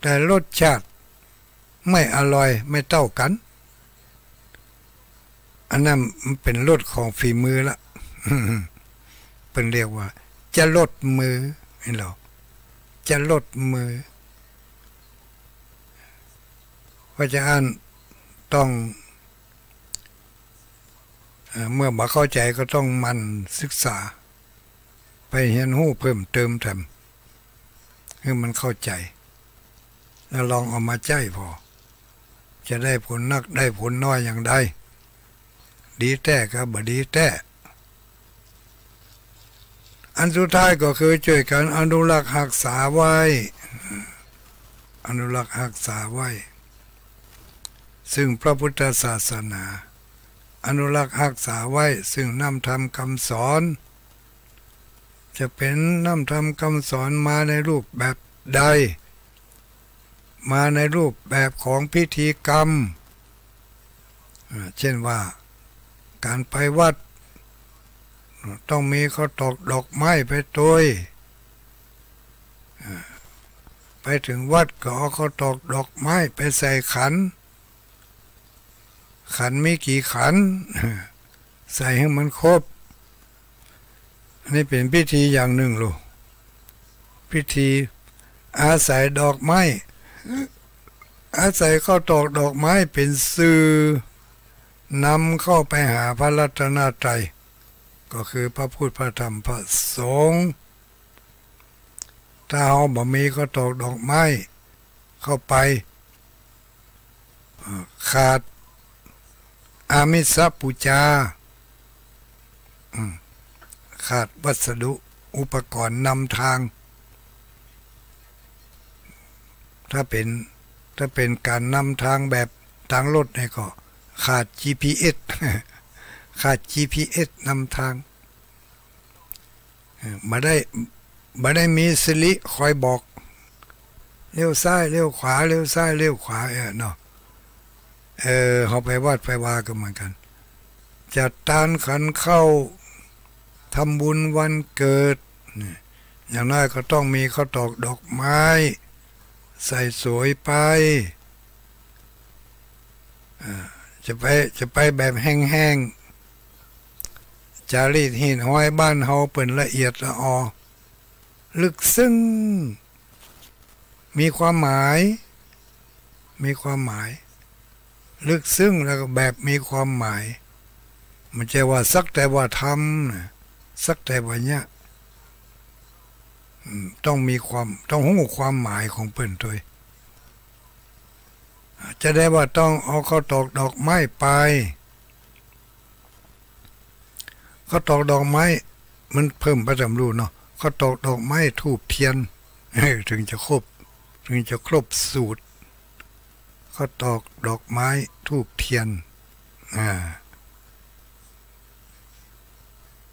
แต่รสชาติไม่อร่อยไม่เท่ากันอันนั้นมันเป็นรสของฝีมือละ เป็นเรียกว่าจะลดมือนี่หรอจะลดมือเพราะฉะนั้นต้องเมื่อมาเข้าใจก็ต้องมันศึกษาไปเรียนรู้เพิ่มเติมทำให้มันเข้าใจแล้วลองเอามาใจพอจะได้ผลนักได้ผลน้อยอย่างใดดีแต่ก็บ่ดีแต่อันสุดท้ายก็คือช่วยกันอนุรักษ์รักษาไว้อนุรักษ์รักษาไว้ซึ่งพระพุทธศาสนาอนุรักษ์รักษาไว้ซึ่งนำธรรมคำสอนจะเป็นนำธรรมคำสอนมาในรูปแบบใดมาในรูปแบบของพิธีกรรมเช่นว่าการไปวัดต้องมีข้าวตอกดอกไม้ไปโดยไปถึงวัดก็เอาข้าวตอกดอกไม้ไปใส่ขันมีกี่ขันใส่ให้มันครบอันนี้เป็นพิธีอย่างหนึ่งลูกพิธีอาศัยดอกไม้อาศัยข้าวตอกดอกไม้เป็นสื่อนำเข้าไปหาพระรัตนตรัยก็คือพระพุทธพระธรรมพระสงฆ์ถ้าเราบ่มีข้าวตอกดอกไม้เข้าไปขาดอามิสปูจาขาดวัสดุอุปกรณ์นำทางถ้าเป็นการนำทางแบบทางรถเนี่ยก็ขาด GPS ขาด GPS นำทางมาได้มีสิริคอยบอกเลี้ยวซ้ายเลี้ยวขวาเลี้ยวซ้ายเลี้ยวขวาเนาะเขาไปวัดไปวากันเหมือนกันจัดทานขันเข้าทำบุญวันเกิดอย่างน้อยก็ต้องมีข้าวตอกดอกไม้ใส่สวยไปจะไปแบบแห้งๆจารีตหินห้อยบ้านเฮาเป็นละเอียดละออลึกซึ้งมีความหมายลึกซึ้งแล้วก็แบบมีความหมายมันจะว่าสักแต่ว่าทำนะสักแต่ว่าเนี้ยต้องมีความต้องรู้ความหมายของเปิ้นด้วยจะได้ว่าต้องเอาข้าวตอกดอกไม้ไปข้าวตอกดอกไม้มันเพิ่มประจำรู้เนาะข้าวตอกดอกไม้ธูปเทียนถึงจะครบสูตร ก็ตอกดอกไม้ธูปเทียน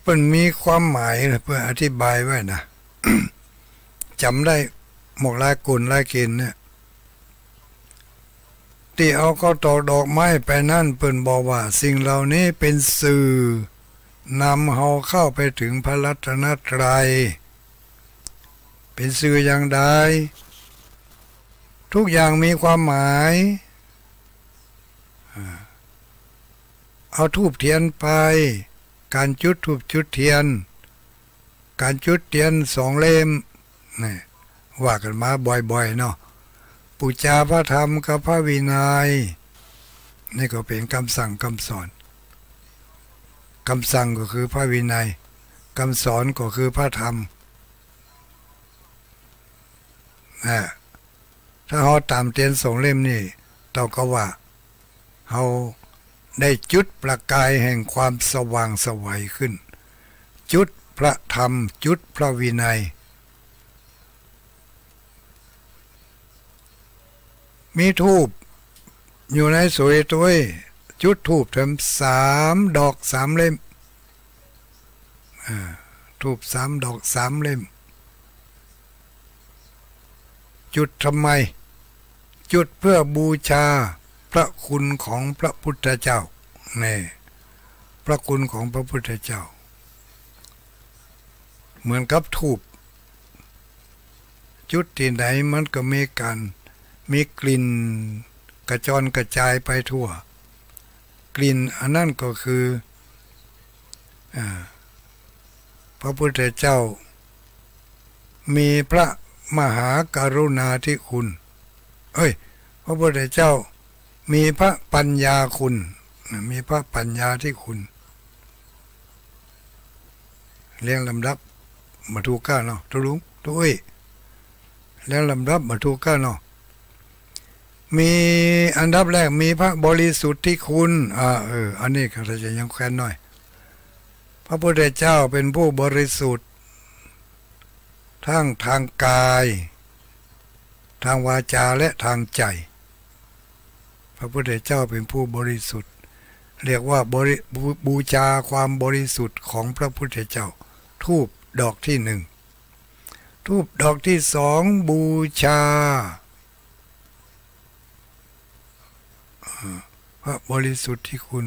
มันมีความหมายเพื่ออธิบายไว้นะ จำได้หมกลายกุลลายกินเนี่ยที่เอาก็ตอกดอกไม้ไปนั่นเปิ้นบอกว่าสิ่งเหล่านี้เป็นสื่อนำเฮาเข้าไปถึงพระรัตนตรัยเป็นสื่ออย่างใดทุกอย่างมีความหมายเอาธูปเทียนไปการจุดธูปจุดเทียนการจุดเทียน2 เล่มนี่ว่ากันมาบ่อยๆเนาะปูจาพระธรรมกับพระวินัยนี่ก็เป็นคำสั่งคำสอนคำสั่งก็คือพระวินัยคำสอนก็คือพระธรรมถ้าเราตามเทียน2 เล่มนี่ต้องก็ว่าเราได้จุดประกายแห่งความสว่างไสวขึ้นจุดพระธรรมจุดพระวินัยมีธูปอยู่ในสวยตัวจุดธูปทำ3 ดอก 3 เล่มธูป3 ดอก 3 เล่มจุดทำไมจุดเพื่อบูชาพระคุณของพระพุทธเจ้านี่พระคุณของพระพุทธเจ้าเหมือนกับธูปจุดที่ไหนมันก็มีกลิ่นกระจรกระจายไปทั่วกลิ่นอันนั้นก็คือพระพุทธเจ้ามีพระมหากรุณาธิคุณพระพุทธเจ้ามีพระปัญญาคุณมีพระปัญญาที่คุณเรียงลำดับมาถูกก้าเนาะทุลุงทุยเรียงลำดับมาถูกก้าเนาะมีอันดับแรกมีพระบริสุทธิ์ที่คุณอันนี้ก็จะยังแค้นหน่อยพระพุทธเจ้าเป็นผู้บริสุทธิ์ทั้งทางกายทางวาจาและทางใจพระพุทธเจ้าเป็นผู้บริสุทธิ์เรียกว่าบูชาความบริสุทธิ์ของพระพุทธเจ้าธูปดอกที่1ธูปดอกที่2บูชาพระบริสุทธิ์ที่คุณ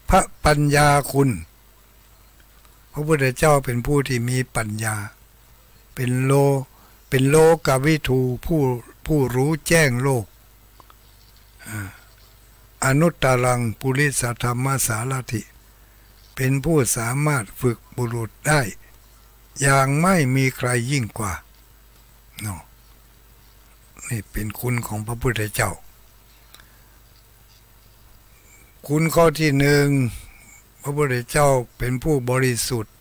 พระปัญญาคุณพระพุทธเจ้าเป็นผู้ที่มีปัญญาเป็นโลกวิทูผู้รู้แจ้งโลกอนุตตรังปุริสธรรมสารถิเป็นผู้สามารถฝึกบุรุษได้อย่างไม่มีใครยิ่งกว่านี่เป็นคุณของพระพุทธเจ้าคุณข้อที่1พระพุทธเจ้าเป็นผู้บริสุทธิ์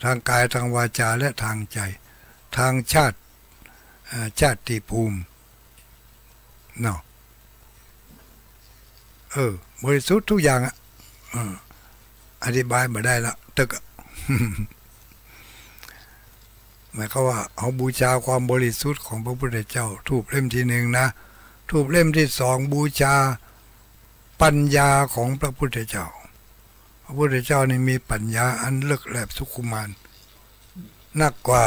ทางกายทางวาจาและทางใจทางชาติภูมิบริสุทธิ์ทุกอย่างอธิบายมาได้ละตึกหมายความว่าเอาบูชาความบริสุทธิ์ของพระพุทธเจ้าธูปเล่มที่1นะธูปเล่มที่2บูชาปัญญาของพระพุทธเจ้าพระพุทธเจ้านี่มีปัญญาอันลึกแหลมสุขุมานนักกว่า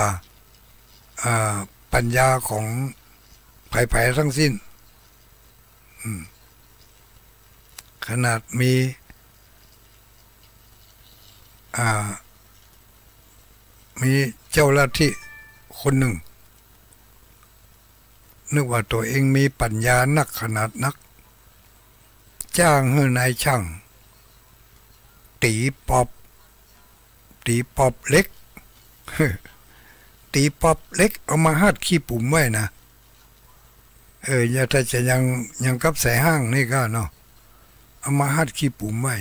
ปัญญาของไผ่ๆทั้งสิ้นขนาดมีเจ้าลัทธิคนหนึ่งนึกว่าตัวเองมีปัญญานักขนาดนักจ้างให้นายช่างตีปอบเล็ก ตีปอบเล็กเอามาหัดขี้ปุ่มไว้นะอย่าถ้าจะยังกับใส่ห้างนี่ก็เนาะเอามาหัดขี้ปุ่มไว้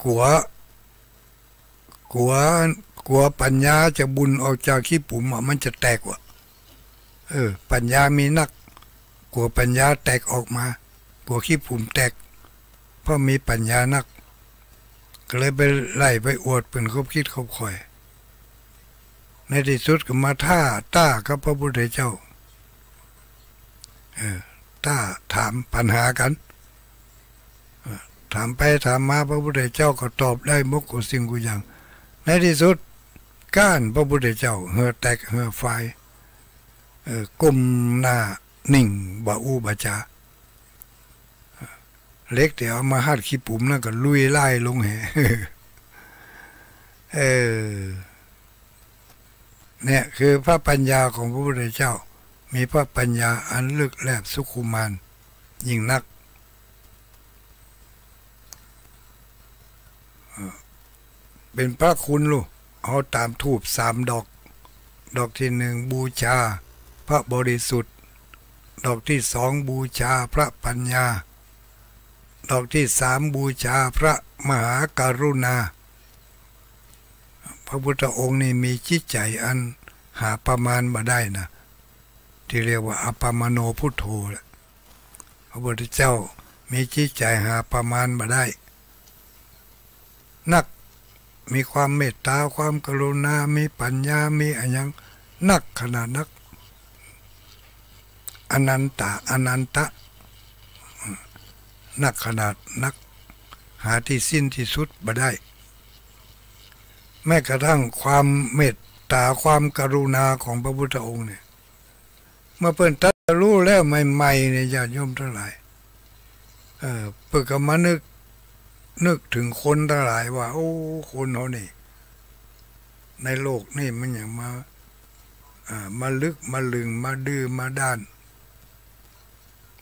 กลัวปัญญาจะบุญออกจากขี้ปุ่มมันจะแตกว่ะปัญญามีนักกลัวปัญญาแตกออกมากลัวขี้ปุ่มแตกเพราะมีปัญญานักก็เลยไปไล่ไปอวดเป็นคบคิดคบคอยในที่สุดก็มาต้ากับพระพุทธเจ้า ถ้าถามปัญหากันถามไปถามมาพระพุทธเจ้าก็ตอบได้มุกกุสิ่งกุอย่างในที่สุดก้านพระพุทธเจ้าเหือแตกเหือไฟกลุ่มหน้านิ่งบ่อู้บ่จาเล็กแต่เอามาหัดขี้ปุ่มนั่นก็ลุยไล่ลงแห่เนี่ยคือพระปัญญาของพระพุทธเจ้ามีพระปัญญาอันลึกแลบสุขุมานยิ่งนักเป็นพระคุณลูกเอาตามทูบ3 ดอกดอกที่1บูชาพระบริสุทธิ์ดอกที่2บูชาพระปัญญาดอกที่3บูชาพระมหากรุณาพระพุทธองค์นี่มีจิตใจอันหาประมาณมาได้นะที่เรียกว่าอัปปมโนพุทโธพระพุทธเจ้ามีจิตใจหาประมาณมาได้นักมีความเมตตาความกรุณามีปัญญามีอะไรอย่างนักขนาดนักอนันตะนักขนาดนักหาที่สิ้นที่สุดมาได้แม้กระทั่งความเมตตาความกรุณาของพระพุทธองค์เนี่ยเมื่อเพิ่นตรัสรู้แล้วใหม่ๆเนี่ยญาติโยมทั้งหลายเพิ่นก็มานึกถึงคนทั้งหลายว่าโอ้คนเขานี่ในโลกนี่มันอย่างมาลึกมาลึงมาดื้อมาด้าน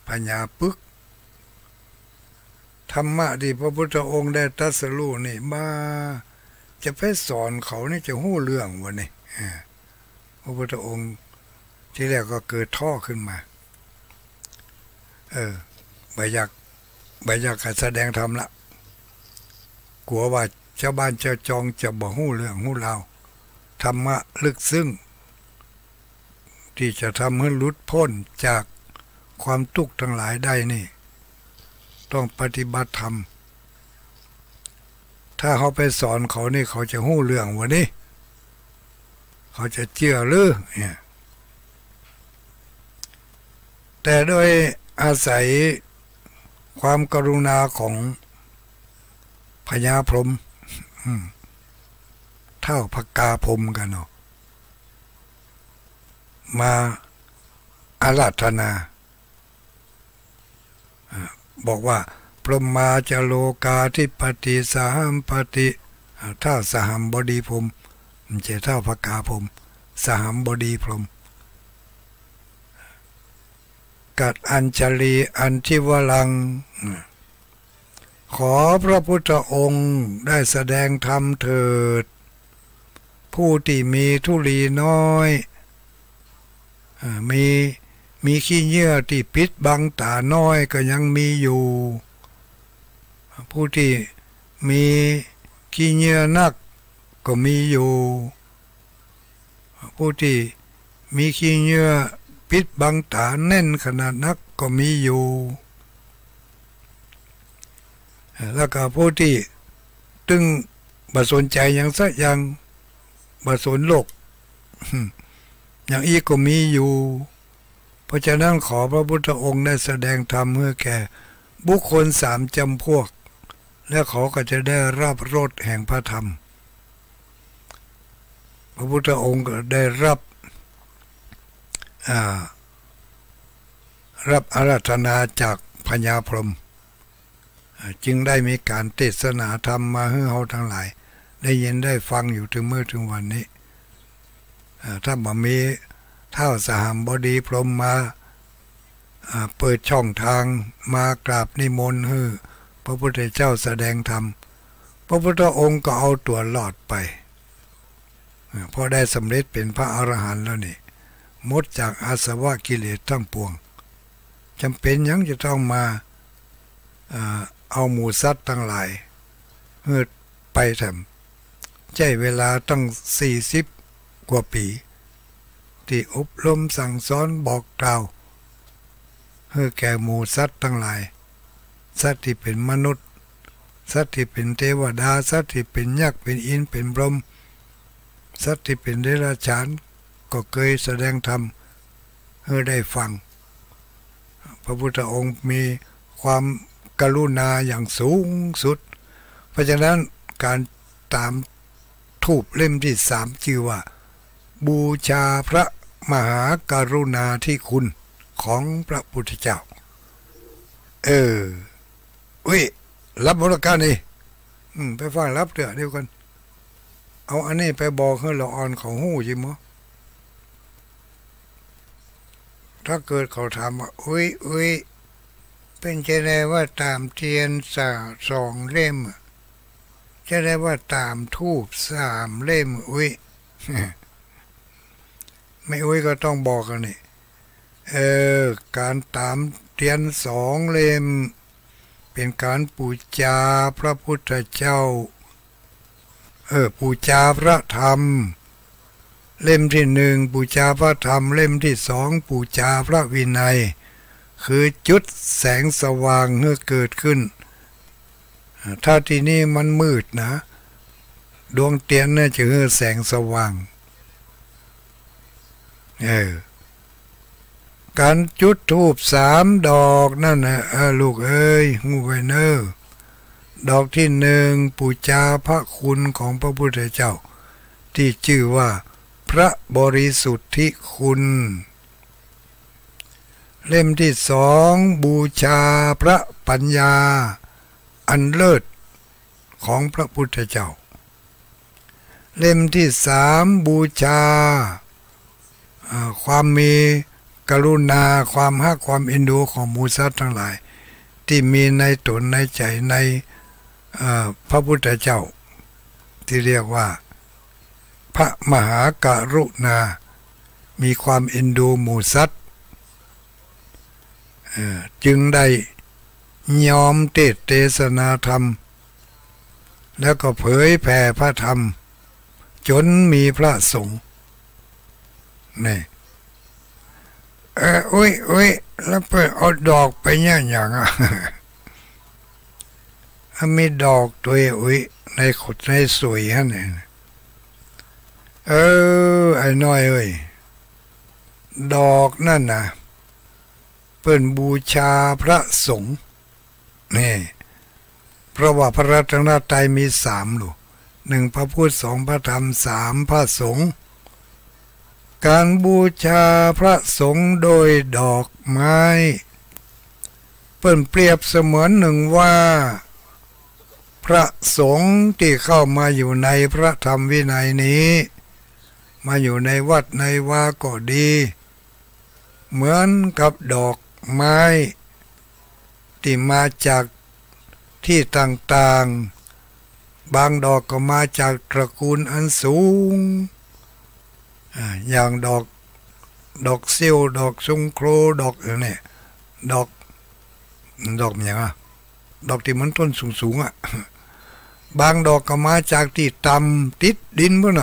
ปัญญาปึกธรรมะที่พระพุทธองค์ได้ตรัสรู้นี่มาจะไปสอนเขานี่จะหู้เรื่องวะนี่พระพุทธองค์ที่แรกก็เกิดท่อขึ้นมาใบอยากแสดงธรรมละกลัวว่าชาวบ้านชาวจองจะบ่หู้เรื่องหู้ราวธรรมะลึกซึ้งที่จะทำให้หลุดพ้นจากความทุกข์ทั้งหลายได้นี่ต้องปฏิบัติธรรมถ้าเขาไปสอนเขานี่เขาจะหู้เรื่องวะนี่เขาจะเชื่อหรือเนี่ยแต่โดยอาศัยความกรุณาของพญาพรหมเท่าพกาพรหมกันเนาะมาอาราธนาบอกว่าพรหมาจโลกาธิปติสหัมปติเท่าสหัมบดีพรหมมันจะเท่าพกาพรหมสหัมบดีพรหมกัดอัญชลีอันทิวลังขอพระพุทธองค์ได้แสดงธรรมเถิดผู้ที่มีทุลีน้อยมีขี้เยื่อที่ปิดบังตาน้อยก็ยังมีอยู่ผู้ที่มีขี้เยื่อนักก็มีอยู่ผู้ที่มีขี้เยื่อปิดบังตาแน่นขนาดนักก็มีอยู่แล้วก็ผู้ที่ตึงบ่สนใจอย่างสักอย่างบ่สนโลกอย่างอีกก็มีอยู่เพราะฉะนั้นขอพระพุทธองค์ได้แสดงธรรมเพื่อแก่บุคคล3 จำพวกและเขาก็จะได้รับรสแห่งพระธรรมพระพุทธองค์ก็ได้รับอาราธนาจากพญาพรหมจึงได้มีการเทศนาธรรมมาให้เราทั้งหลายได้ยินได้ฟังอยู่ถึงเมื่อถึงวันนี้ถ้าบ่มีเท่าสหัมบดีพรหมมาเปิดช่องทางมากราบนิมนต์ให้พระพุทธเจ้าแสดงธรรมพระพุทธองค์ก็เอาตัวรอดไปพอได้สำเร็จเป็นพระอรหันต์แล้วนี่หมดจากอาสวะกิเลสทั้งปวงจำเป็นยังจะต้องมาเอาหมูสัตว์ทั้งหลายเพื่อไปทำใช้เวลาตั้ง40 กว่าปีที่อบรมสั่งสอนบอกกล่าวเพื่อแก่หมูสัตว์ทั้งหลายสัตว์ที่เป็นมนุษย์สัตว์ที่เป็นเทวดาสัตว์ที่เป็นยักษ์เป็นอินเป็นพรหมสัตว์ที่เป็นเดรัจฉานก็เคยแสดงธรรมให้ได้ฟัง ระพุทธองค์มีความกรุณาอย่างสูงสุดเพราะฉะนั้นการตามทูปเล่มที่3ชื่อว่าบูชาพระมหากรุณาธิคุณของพระพุทธเจ้ารับบริการนี่ไปฟังรับเถอะเดี๋ยวกันเอาอันนี้ไปบอกให้ละอ่อนเขาหู้จิมะถ้าเกิดเขาถามว่าเป็นจะได้ว่าตามเทียน2 เล่มจะได้ว่าตามทูบ3 เล่มไม่ก็ต้องบอกกันนี่การตามเทียน2 เล่มเป็นการปูชาพระพุทธเจ้าปูชาพระธรรมเล่มที่1ปูชาพระธรรมเล่มที่2ปูชาพระวินัยคือจุดแสงสว่างเมื่อเกิดขึ้นถ้าที่นี่มันมืดนะดวงเทียนน่าจะให้แสงสว่างการจุดธูป3 ดอกนั่นนะลูกงูไว้เนอดอกที่1ปูชาพระคุณของพระพุทธเจ้าที่ชื่อว่าพระบริสุทธิคุณเล่มที่2บูชาพระปัญญาอันเลิศของพระพุทธเจ้าเล่มที่3บูชาความมีกรุณาความฮักความเอ็นดูของหมู่สัตว์ทั้งหลายที่มีในตนในใจในพระพุทธเจ้าที่เรียกว่าพระมหากรุณามีความเอ็นดูหมู่สัตว์จึงได้ยอมเทศนาธรรมแล้วก็เผยแผ่พระธรรมจนมีพระสงฆ์นี่แล้วไปเอาดอกไปเนี่ยอย่างมีดอกตัวในขดในสวยฮะเนี่ยไอ้น้อยดอกนั่นนะเปิ้นบูชาพระสงฆ์นี่เพราะว่าพระรัตนตรัยมี3 ลูก1พระพุทธ2พระธรรม3พระสงฆ์การบูชาพระสงฆ์โดยดอกไม้เปิ้นเปรียบเสมือนหนึ่งว่าพระสงฆ์ที่เข้ามาอยู่ในพระธรรมวินัยนี้มาอยู่ในวัดในวาก็ดีเหมือนกับดอกไม้ที่มาจากที่ต่างๆบางดอกก็มาจากตระกูลอันสูงอย่างดอกเซี่ยวดอกซุงโครดอกเนี่ยดอกอย่างดอกที่มันต้นสูงบางดอกก็มาจากที่ต่ำติดดินพุ่น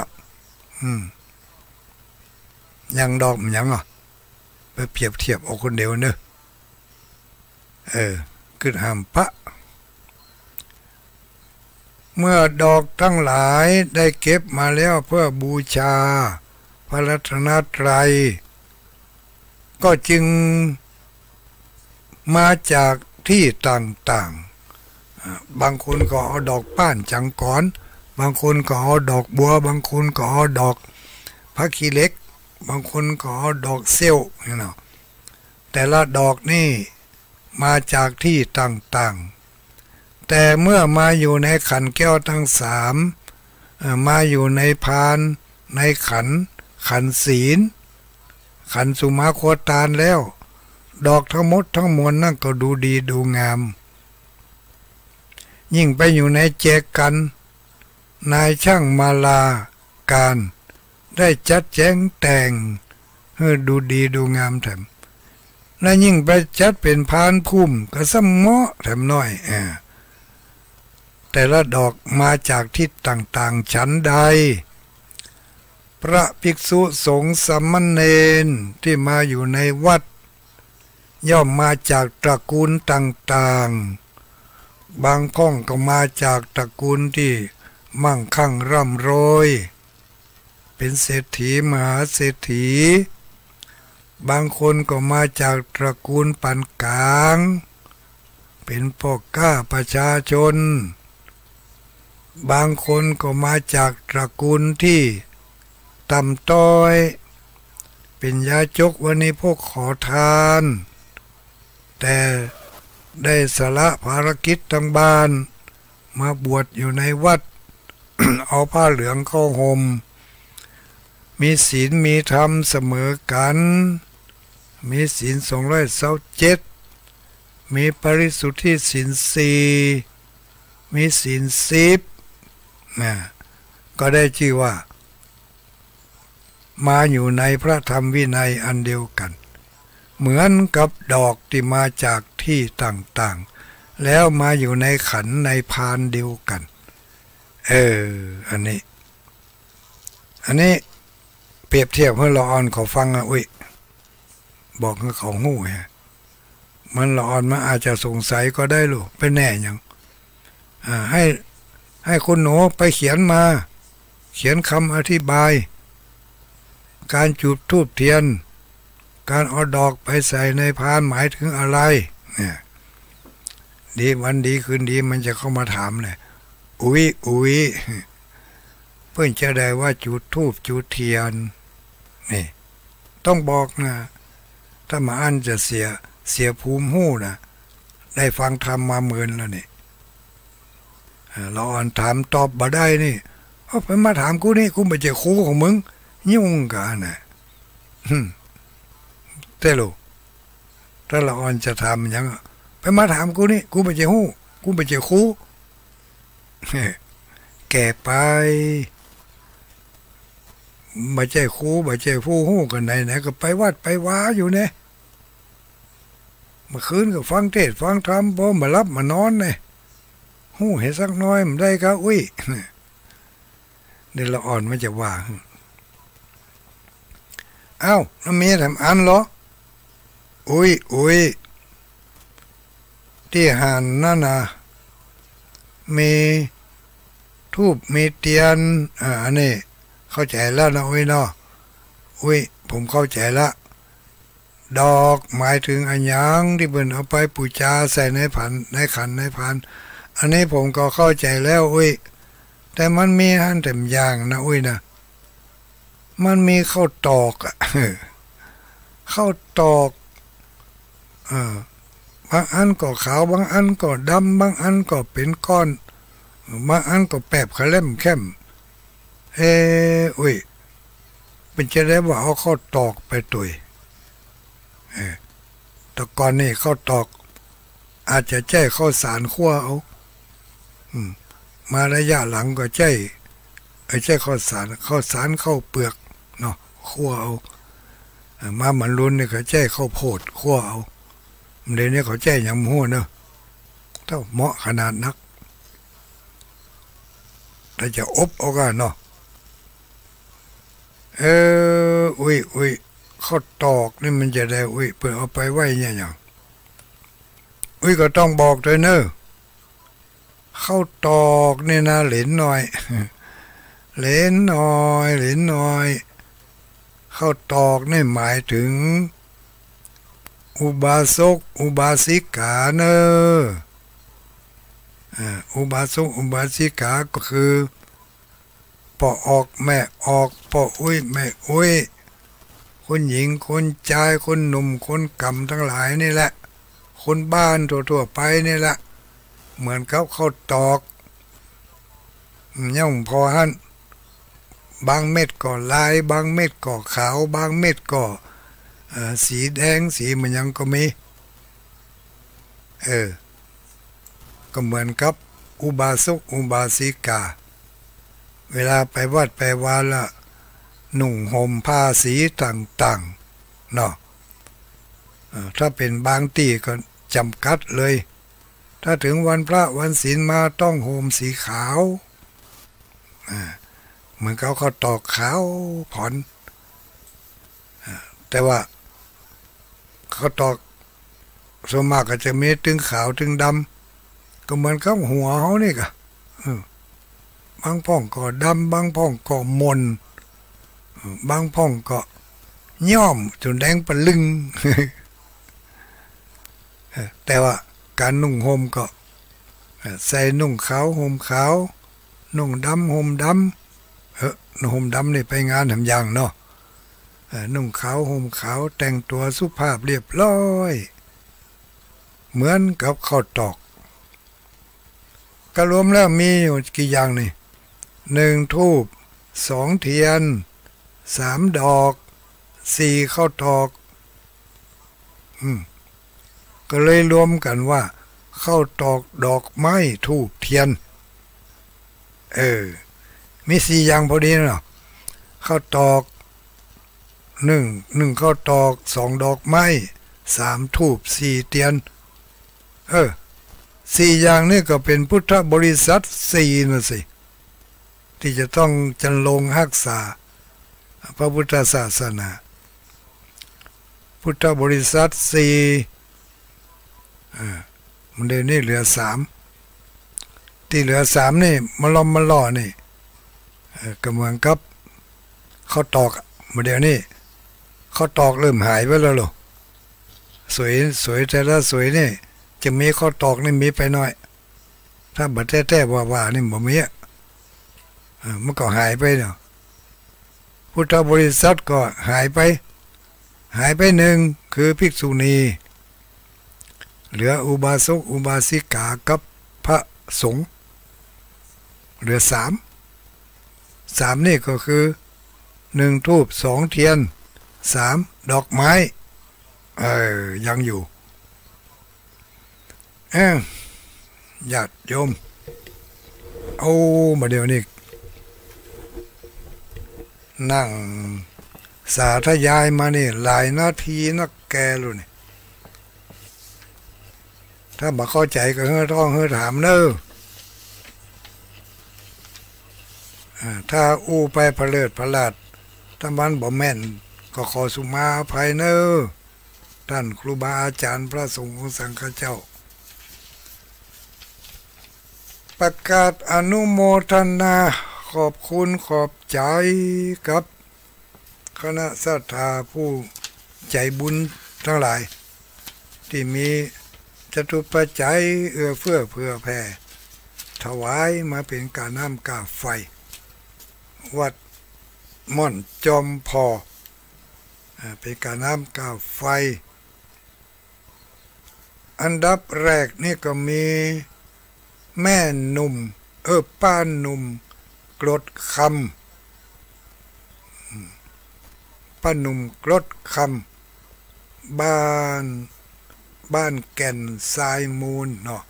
อย่างดอกอย่างไปเปรียบเทียบเอาคนเดียวเนอะคือห้ามพระเมื่อดอกทั้งหลายได้เก็บมาแล้วเพื่อบูชาพระรัตนตรัยก็จึงมาจากที่ต่างๆบางคนก็เอาดอกป้านจังก้อนบางคนก็เอาดอกบัวบางคนก็เอาดอกพระขี้เหล็กบางคนก็เอาดอกเซี่ยวแต่ละดอกนี่มาจากที่ต่างๆแต่เมื่อมาอยู่ในขันแก้วทั้ง3มาอยู่ในพานในขันศีลขันสุมาโคตานแล้วดอกทั้งหมดทั้งมวลนั่นก็ดูดีดูงามยิ่งไปอยู่ในเจกันนายช่างมาลาการได้จัดแจงแต่งให้ดูดีดูงามแถมและยิ่งไปจัดเป็นพานพุ่มก็สมเหมาะแถมน้อยแต่ละดอกมาจากทิศต่างๆฉันใดพระภิกษุสงฆ์สามเณรที่มาอยู่ในวัดย่อมมาจากตระกูลต่างๆบางข้องก็มาจากตระกูลที่มั่งคั่งร่ำรวยเป็นเศรษฐีมหาเศรษฐี บางคนก็มาจากตระกูลปานกลางเป็นพ่อค้าประชาชนบางคนก็มาจากตระกูลที่ต่ำต้อยเป็นยาจกวันนี้พวกขอทานแต่ได้สละภารกิจทางบ้านมาบวชอยู่ในวัด เอาผ้าเหลืองเข้าห่มมีศีลมีธรรมเสมอกันมีศีล227มีปริสุทธิศีล4มีศีล10นะก็ได้ชื่อว่ามาอยู่ในพระธรรมวินัยอันเดียวกันเหมือนกับดอกที่มาจากที่ต่างๆแล้วมาอยู่ในขันธ์ในพานเดียวกันอันนี้เปรียบเทียบให้ละอ่อนเขาฟังอุ้ยบอกให้เขาหู้มันละอ่อนมันอาจจะสงสัยก็ได้ลูกเป็นแน่ยังให้คุณหนูไปเขียนมาเขียนคำอธิบายการจุดธูปเทียนการเอาดอกไปใส่ในพานหมายถึงอะไรเนี่ยดีวันดีคืนดีมันจะเข้ามาถามเลยอุ้ยเพื่อนจะได้ว่าจุดธูปจุดเทียนนี่ต้องบอกนะถ้ามาอ่านจะเสียภูมิหู้นะได้ฟังธรรมมาหมื่นแล้วนี่เราอ่านถามตอบบ่ได้นี่เอาไปมาถามกูนี่กูไม่ใช่ครูของมึงยุ่งกันนะแต่ลูกถ้าเราอ่อนจะทำยังไปมาถามกูนี่กูไม่ใช่หู้กูไม่ใช่ครูแก่ไปไม่ใช่ครูไม่ใช่ผู้หู้กันไหนก็ไปวัดไปว้าอยู่เนี่ยเมื่อคืนก็ฟังเทศฟังธรรมพอมารับมานอนเนี่ยหู้เห็นสักน้อยมันได้ก็อุ้ยเดี๋ยวเราอ่อนมันจะว่าเอ้าแล้วมีทำอันเหรออุ้ยที่หันนั่นนะมีทูบมีเทียนอันนี้เข้าใจแล้วนะอุ้ยเนาะผมเข้าใจละดอกหมายถึงอันยังที่เบิ่นเอาไปปูชาใส่ในขันในพานอันนี้ผมก็เข้าใจแล้วแต่มันมีหันแต่อย่างนะนะมันมีข้าวตอกข้าวตอกบางอันก็ขาวบางอันก็ดำบางอันก็เป็นก้อนบางอันก็แปบขะเล่มเข้มเป็นจะได้ว่าเอาข้าวตอกไปตุยแต่ก่อนนี่ข้าวตอกอาจจะใช้ข้าวสารคั่วเอามาระยะหลังก็ใช้ข้าวสารข้าวเปลือกเนาะคั่วเอามามันรุ่นนี่ก็ใช้ข้าวโพดคั่วเอาเดี๋ยวนี้เขาใช้ยำหัวเนาะเท่าเหมาะขนาดนักแต่จะอบเอากันเนาะข้าวตอกนี่มันจะได้เพื่อเอาไปไว้เนี่ยอย่างก็ต้องบอกเลยเนอะข้าวตอกนี่นะเหลนหน่อยข้าวตอกนี่หมายถึงอุบาสกอุบาสิกาเนอะอุบาสกอุบาสิกาก็คือพ่อออกแม่ออกพ่อแม่คนหญิงคนชายคนหนุ่มคนกำทั้งหลายนี่แหละคนบ้านทั่วไปนี่แหละเหมือนเขาตอกย่อมพอหันบางเม็ดก็ลายบางเม็ดก็ขาวบางเม็ดก็สีแดงสีมันยังก็มีก็เหมือนกับอุบาสกอุบาสิกาเวลาไปวัดไปวาละนุ่งห่มผ้าสีต่างๆเนาะถ้าเป็นบางที่ก็จำกัดเลยถ้าถึงวันพระวันศีลมาต้องห่มสีขาวเหมือนเขาตอกขาวผ่อนแต่ว่าเขาตอกส่วนมากก็จะมีตึงขาวตึงดำก็เหมือนกับหัวเขานี่กะบางพ่องก็ดำบางพ่องก็มนบางพ่องก็ ย่อมจนแดงปะลึง แต่ว่าการนุ่งห่มก็ใส่นุ่งขาวห่มขาวนุ่งดำห่มดำห่มดำนี่ไปงานทำอย่างเนาะนุ่งขาวห่มขาวแต่งตัวสุภาพเรียบร้อยเหมือนกับข้าวตอกก็รวมแล้วมีอยู่กี่อย่างนี่1ธูป2เทียน3ดอก4ข้าวตอกก็เลยรวมกันว่าข้าวตอกดอกไม้ธูปเทียนมี4อย่างพอดีเนาะข้าวตอก1ข้าวตอก2ดอกไม้3ธูป4เทียน4อย่างนี้ก็เป็นพุทธบริษัท4น่ะสิที่จะต้องจันลงรักษาพระพุทธศาสนาพุทธบริษัทมันเดี๋ยวนี้เหลือ3ที่เหลือ3นี่มาล้อมมาล่อนี่ก็เหมือนกับข้าวตอกมันเดี๋ยวนี้ข้าวตอกเริ่มหายไปแล้วหรอสวยแต่ละสวยนี่จะมีข้าวตอกนี่มีไปหน่อยถ้าบัดแท้ๆว่านี่บ่มีมันก็หายไปเนาะพุทธบริษัทก็หายไป1คือภิกษุณีเหลืออุบาสกอุบาสิกากับพระสงฆ์เหลือ3นี่ก็คือ1ธูป2เทียน3ดอกไม้ยังอยู่ญาติโยมมาเดี๋ยวนี้นั่งสาธยายมานี่หลายนาทีนักแกเลยนี่ถ้าบ่เข้าใจก็เฮ้อถามเนอะถ้าไปผลิตผลาดถ้ามันบ่แม่นก็ขอสุมาอภัยเนอะท่านครูบาอาจารย์พระสงฆ์ของสังฆเจ้าประกาศอนุโมทนาขอบคุณขอบใจกับคณะศรัทธาผู้ใจบุญทั้งหลายที่มีจตุปัจจัยเอื้อเฟื้อเผื่อแผ่ถวายมาเป็นการน้ำกาไฟวัดม่อนจอมพอเป็นการน้ำกาไฟอันดับแรกนี่ก็มีแม่หนุ่มป้าหนุ่มกรดคำป้าหนุ่มกรดคำบ้านแก่นทรายมูลเนาะ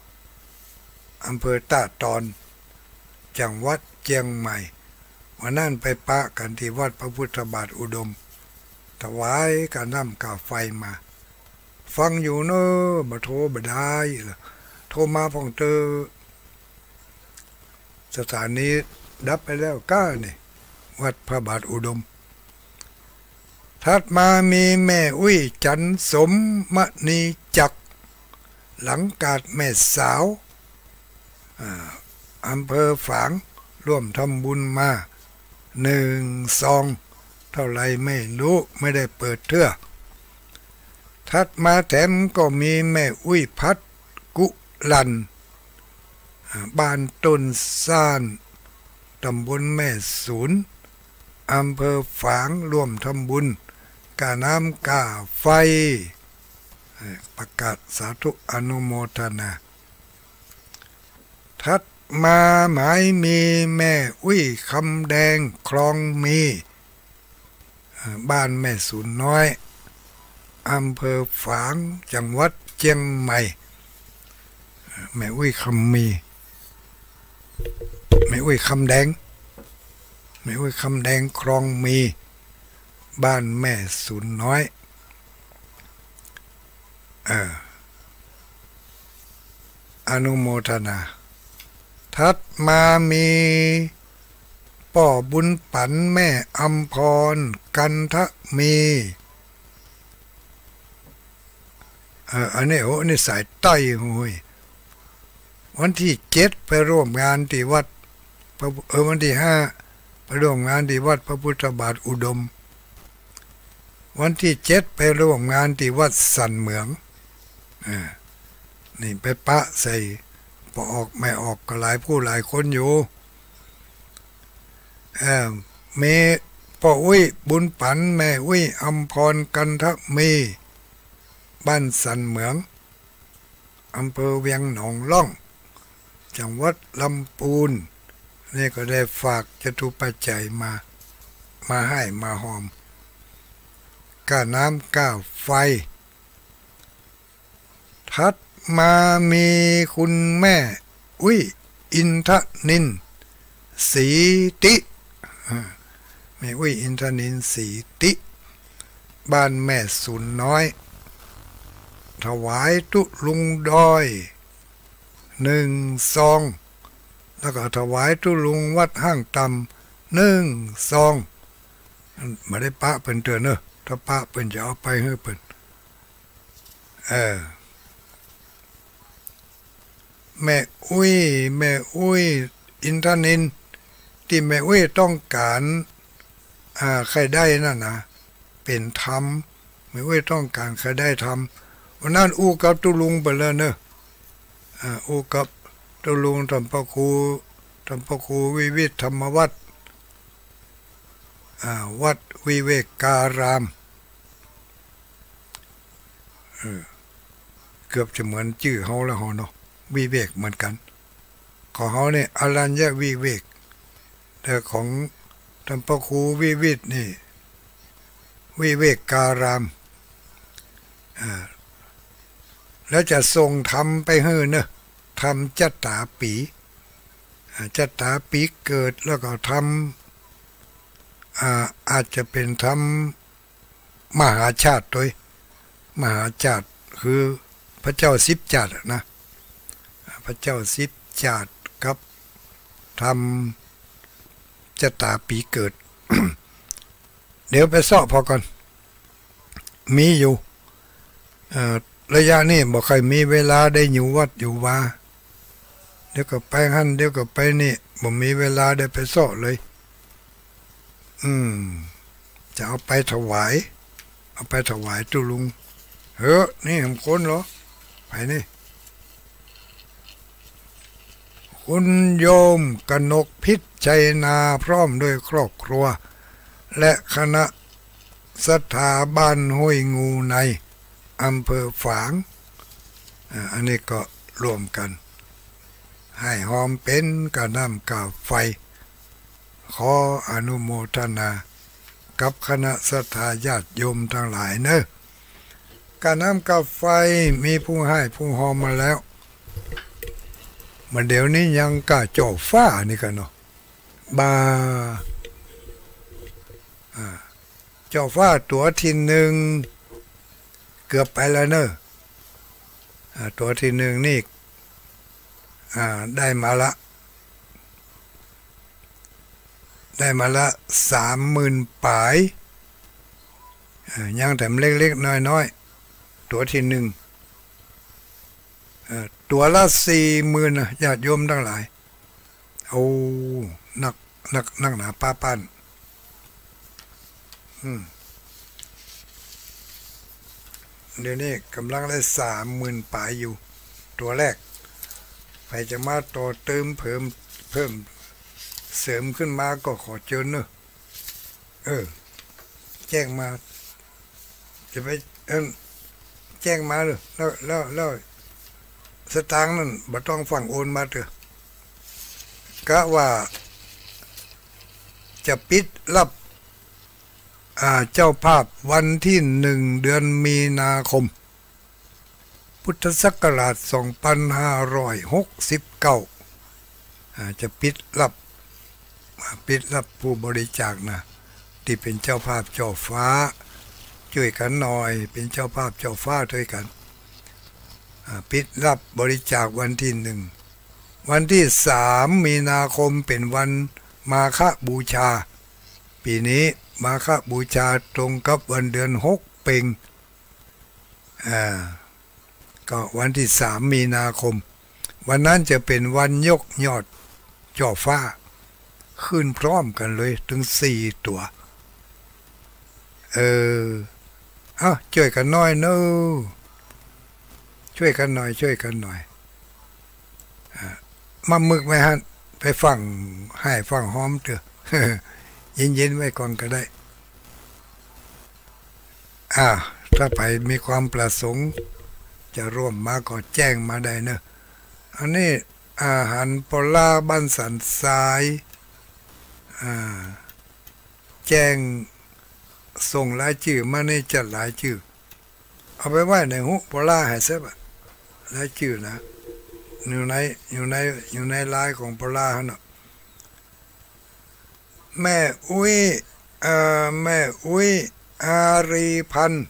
อำเภอตาตอนจังหวัดเชียงใหม่วันนั้นไปปะกันที่วัดพระพุทธบาทอุดมถวายการน้ำกาไฟมาฟังอยู่เนอะบ่โทรบ่ได้โทรมาพ่องเตอสถานีดับไปแล้วนี่วัดพระบาทอุดมถัดมามีแม่อุ้ยจันสมมณีจักหลังกาดแม่สาวอำเภอฝางร่วมทำบุญมา1 ซองเท่าไรไม่รู้ไม่ได้เปิดเทื่อถัดมาแถมก็มีแม่อุ้ยพัดกุลันบ้านต้นซ่านตำบลแม่ศูนย์อำเภอฝางร่วมทำบุญกาน้ำกาไฟประกาศสาธุอนุโมทนาถัดมาหมายมีแม่อุ้ยคำแดงคลองมีบ้านแม่ศูนย์น้อยอำเภอฝางจังหวัดเชียงใหม่แม่อุ้ยคำมีแม่อุ้ยคำแดงคลองมีบ้านแม่ศูนย์น้อยอนุโมทนาถัดมามีป่อบุญปันแม่อัมพรกันทะมีอันนี้นี่สายใต้หุยวันที่7ไปร่วมงานที่วัดวันที่5ไปร่วมงานที่วัดพระพุทธบาทอุดม วันที่7ไปร่วมงานที่วัดสันเหมืองนี่ไปปะใส่พอออกไม่ออกก็หลายผู้หลายคนอยู่เมพ่ออุ้ยบุญปันแม่อุ้ยอำพรกันทะมีบ้านสันเหมืองอำเภอเวียงหนองล่องจังหวัดลำพูนนี่ก็ได้ฝากจตุปัจจัยมาให้มาหอมก้าน้ำก้าไฟทัดมามีคุณแม่อุ้ยอินทนินสีติแม่อุ้ยอินทนินสีติบ้านแม่สุนน้อยถวายตุลุงดอย1 ซองแล้วก็ถวายตุลุงวัดห้างต่ำ1 ซองไม่ได้ปะเป็นเตือนเนอะถ้าปะเป็นจะเอาไปให้เป็นแม่อุ้ยอินทนินที่แม่อุ้ยต้องการใครได้นั่นนะเป็นธรรมแม่อุ้ยต้องการใครได้ธรรมวันนั้นอู้กับตุลุงไปแล้วเนอะอู้กับตุลุงทำพระครูวิวิธธรรมวัดวัดวิเวกการามเกือบจะเหมือนชื่อเขาแล้วเนาะวิเวกเหมือนกันของเขาเนี่ยอรัญญวิเวกแต่ของท่านพระครูวิวิธนี่วิเวกการามแล้วจะส่งทำไปให้เนอะทำจัตตาปีเกิดแล้วก็ทำอาจจะเป็นทำมหาชาติด้วยมหาชาติคือพระเจ้าสิบจัดนะพระเจ้าสิบจัดกับทำจัตตาปีเกิด เดี๋ยวไปสอบพอก่อนมีอยู่ระยะนี้บอกใครมีเวลาได้อยู่วัดอยู่ว่าเดี๋ยวก็ไปหั่นเดี๋ยวก็ไปนี่บ่มีเวลาได้ไปสอบเลยจะเอาไปถวายตุลุงนี่ผมคนเหรอไปนี่คุณโยมกนกพิษชัยนาพร้อมด้วยครอบครัวและคณะสถาบันห้วยงูในอำเภอฝางอันนี้ก็รวมกันให้หอมเป็นกระน้ำกาไฟขออนุโมทนากับคณะศรัทธาญาติโยมทั้งหลายเนอะกระน้ำกาไฟมีผู้ให้ผู้หอมมาแล้วมาเดี๋ยวนี้ยังกะโจฟ้านี่กันเนาะเจ้าฟ้าตัวที่1เกือบไปแล้วเนอะตัวที่1นี่ได้มาละ30,000ปลายยังแต่เล็กๆน้อยๆตัวที่1ตัวละ40,000นะญาติโยมทั้งหลายเอานักหนาป้าปั้นเดี๋ยวนี้กำลังได้30,000ปลายอยู่ตัวแรกใครจะมาต่อเติมเพิ่มเสริมขึ้นมาก็ขอเชิญเนอะแจ้งมาจะไปแจ้งมาเลยแล้วสตางค์นั่นบ่ต้องฝั่งโอนมาเถอะก็ว่าจะปิดรับเจ้าภาพวันที่1 เดือนมีนาคมพุทธศักราช2569จะปิดรับผู้บริจาคนะที่เป็นเจ้าภาพเจ้าฟ้าช่วยกันหน่อยเป็นเจ้าภาพเจ้าฟ้าด้วยกันปิดรับบริจาควันที่1วันที่3 มีนาคมเป็นวันมาฆบูชาปีนี้มาฆบูชาตรงกับวันเดือน6เพ็งก็วันที่3 มีนาคมวันนั้นจะเป็นวันยกยอดจ่อฟ้าขึ้นพร้อมกันเลยถึง4 ตัว ช่วยกันหน่อยเนอะช่วยกันหน่อยช่วยกันหน่อยมามึกไหมฮะไปฟังให้ฟังหอมเถอะเย็นๆไว้ก่อนก็ได้ถ้าไปมีความประสงค์จะร่วมมาก็แจ้งมาได้เนอะอันนี้อาหารโปลาบ้านสันทรายแจ้งส่งรายชื่อมานี่จัดรายชื่อเอาไปไว้ในหุโปลาให้เสร็จรายชื่อนะอยู่ในไลน์ของโปลาเนาะแม่อุ้ยแม่อุ้ยอารีพันธ์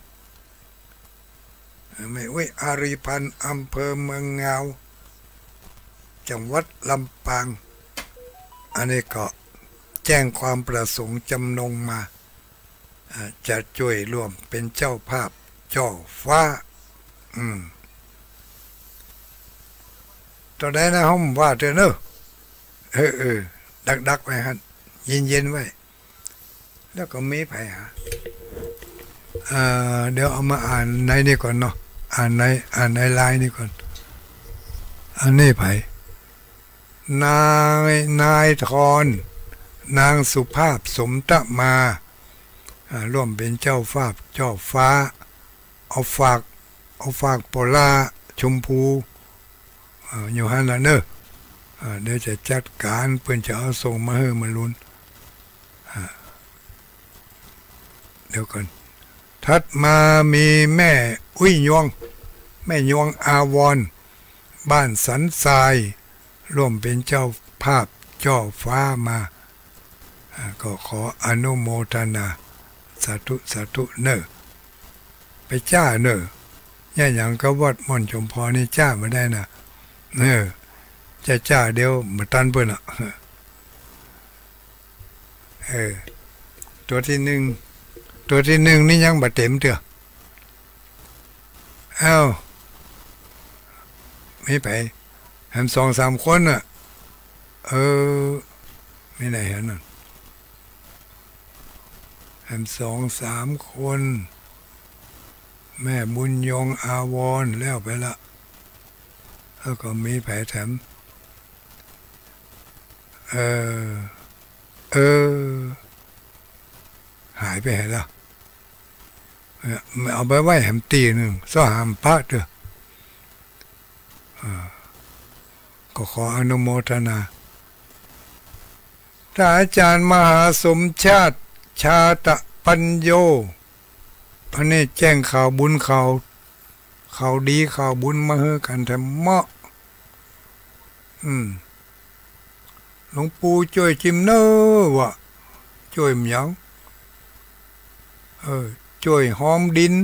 แม่อุ้ยอารีพันธ์อำเภอเมืองเงาจังหวัดลำปางอันนี้ก็แจ้งความประสงค์จำนงมาจะช่วยร่วมเป็นเจ้าภาพจ่อฟ้าตอนนั้นนะห้องว่าเธอเนอะดักไว้ฮะเย็นไว้แล้วก็มีไปเดี๋ยวเอามาอ่านในนี่ก่อนเนาะอ่านในไลน์นี่ก่อนอันนี้ไปนายทรนางสุภาพสมตะมาร่วมเป็นเจ้าฟ้าเอาฝากโปลาชมพูอยู่ฮันละเนอะเดี๋ยวจะจัดการเพื่อนจะเอาส่งมาให้มาลุ้นเดี๋ยวก่อนถัดมามีแม่อุ้ยยวงแม่ยวงอาวรบ้านสันทรายร่วมเป็นเจ้าภาพจ่อฟ้ามาก็ขออนุโมทนาสาธุเนอะไปจ้าเนอะอย่างก็วัดม่อนชมพอนี่จ้ามาได้นะเนอะจ้าเดียวมาตันเปิ้นตัวที่หนึ่งนี่ยังบ่เต็มเถอะไม่ไปเห็น2-3คนไม่ได้เห็นนั่นเห็น2-3คนแม่บุญยงอาวรแล้วไปละแล้วก็มีแผลแถมหายไปแล้วเอาไปไว้แหมตีหนึ่งซ้อหามพระเถอะก็ขออนุโมทนาถ้าอาจารย์มหาสมชาติชาตะปัญโยอันนี้แจ้งข่าวบุญข่าวดีข่าวบุญมาให้กันแถมเหมาะหลวงปู่ช่วยจิมเนอวะช่วยหยังช่วยหอมดิน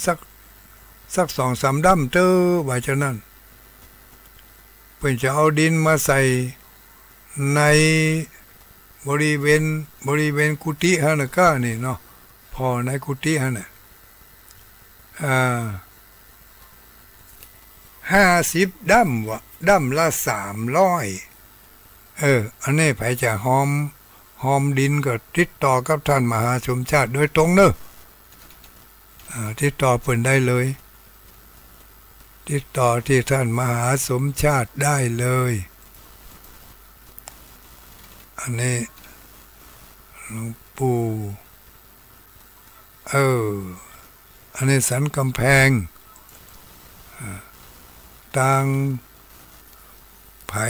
สัก2-3ดั้มเตอว่าฉะนั้นเพื่อจะเอาดินมาใส่ในบริเวณกุฏิฮะนะก้านี่เนาะพอในกุฏิฮะนะ50ดั้มวะดั้มละ300อันนี้ไผจะหอมดินก็ติดต่อกับท่านมหาสมชาติโดยตรงเนอะติดต่อเพิ่นได้เลยติดต่อที่ท่านมหาสมชาติได้เลยอันนี้หลวงปู่อันนี้สันกำแพงตังไผ่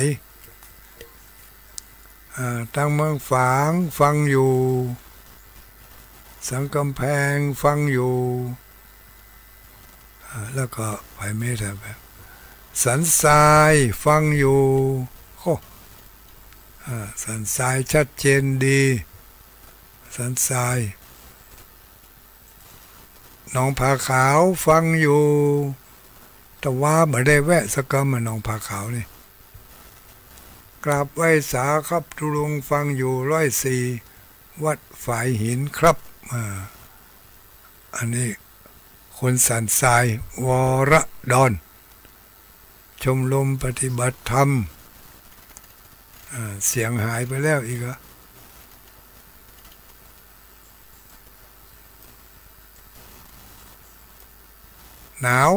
ตังเมืองฝางฟังอยู่สันกำแพงฟังอยู่แล้วก็ไผ่ไม่ได้แบบสันทรายฟังอยู่สันทรายชัดเจนดีสันทรายหนองผาขาวฟังอยู่แต่ว่าไม่ได้แวะสักคำมาหนองผาขาวนี่กราบไหว้สาครับทุลุงฟังอยู่104วัดฝายหินครับอันนี้คนสันทรายวรดอนชมรมปฏิบัติธรรมเสียงหายไปแล้วอีก หนาว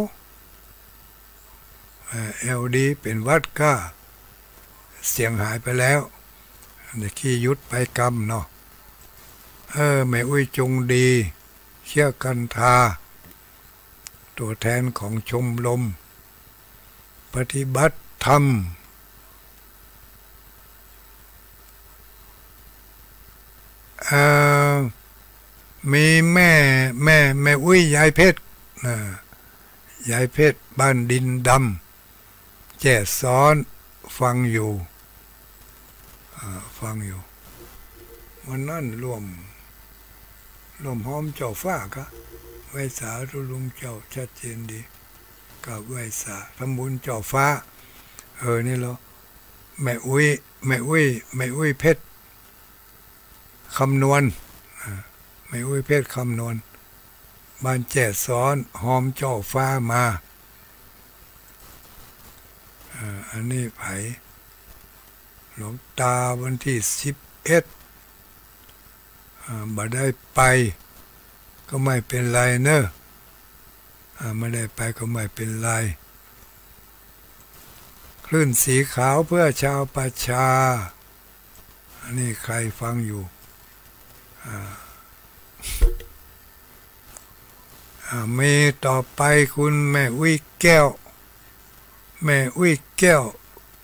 LD เป็นวัดก็เสียงหายไปแล้วนี่ขี้ยุดไปกรรมเนาะแม่อุ้ยจงดีเชี่ยกันทาตัวแทนของชมรมปฏิบัติธรรมมีแม่อุ้ยยายเพชรยายเพชรบ้านดินดำแจ่ซ้อนฟังอยู่วันนั้นร่วมห้อมเจ้าฟ้าก็ไหวสาทุลุงเจ้าชัดเจนดีกับไหวสาทำบุญเจ้าฟ้านี่เราแม่อุ้ยเพชรคำนวณแม่อุ้ยเพชรคำนวณบ้านแจ่ซ้อนหอมเจ้าฟ้ามาอันนี้ไผหลวงตาวันที่11บ่ได้ไปก็ไม่เป็นไรเนอะไม่ได้ไปก็ไม่เป็นไรคลื่นสีขาวเพื่อชาวประชาอันนี้ใครฟังอยู่มีต่อไปคุณแม่อุ้ยแก้ว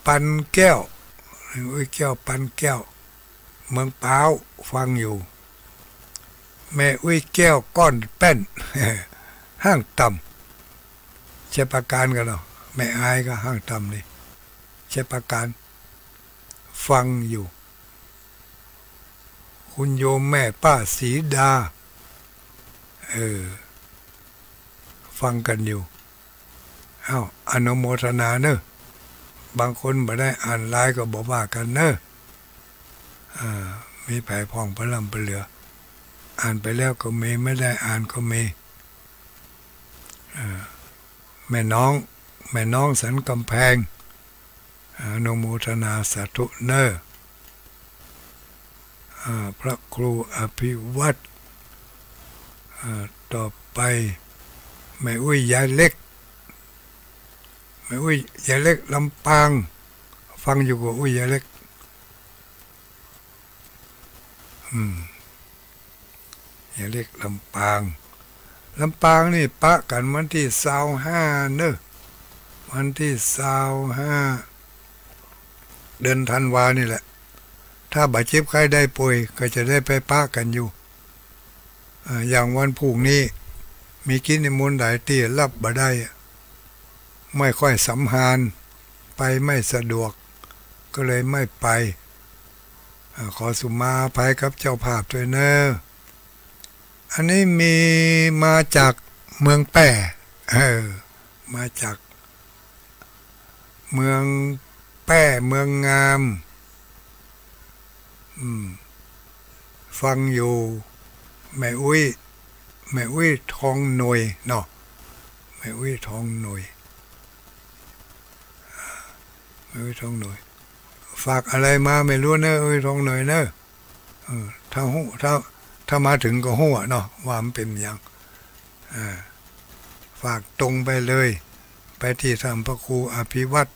ปันแก้วอุ้ยแก้วปันแก้วเมืองเปาฟังอยู่แม่อุ้ยแก้วก้อนแป้นห้างต่ำใช้ประการกันเนาะแม่อายก็ห้างต่ำนี่ใช้ประการฟังอยู่คุณโยมแม่ป้าศรีดาฟังกันอยู่อนุโมทนาเนอะบางคนไม่ได้อ่านไลน์ก็บอกว่ากันเนอะมีแผลพองพระลำพระเหลืออ่านไปแล้วก็มีไม่ได้อ่านก็มีแม่น้องสันกำแพงอนุโมทนาสาธุเนอะพระครูอภิวัตรต่อไปแม่อุ้ยยายเล็กลำปางฟังอยู่กับอุ้ยยายเล็กยายเล็กลำปางนี่ปะกันวันที่25เนอะวันที่25เดือนธันวานี่แหละถ้าบาดเจ็บใครได้ป่วยก็จะได้ไปปะกันอยู่อย่างวันพรุ่งนี้มีกิจนิมนต์หลายที่รับบ่ได้ไม่ค่อยสำคัญไปไม่สะดวกก็เลยไม่ไปขอสุมาภัยกับเจ้าภาพด้วยเนอะอันนี้มีมาจากเมืองแป่มาจากเมืองแป่เมืองงามฟังอยู่แม่อุ้ยทองหน่วยเนาะแม่อุ้ยทองหน่วยฝากอะไรมาไม่รู้เนอะทองหน่วยเนอะถ้ามาถึงก็หัวเนาะว่ามันเป็นอย่างฝากตรงไปเลยไปที่ทำพระครูอภิวัตร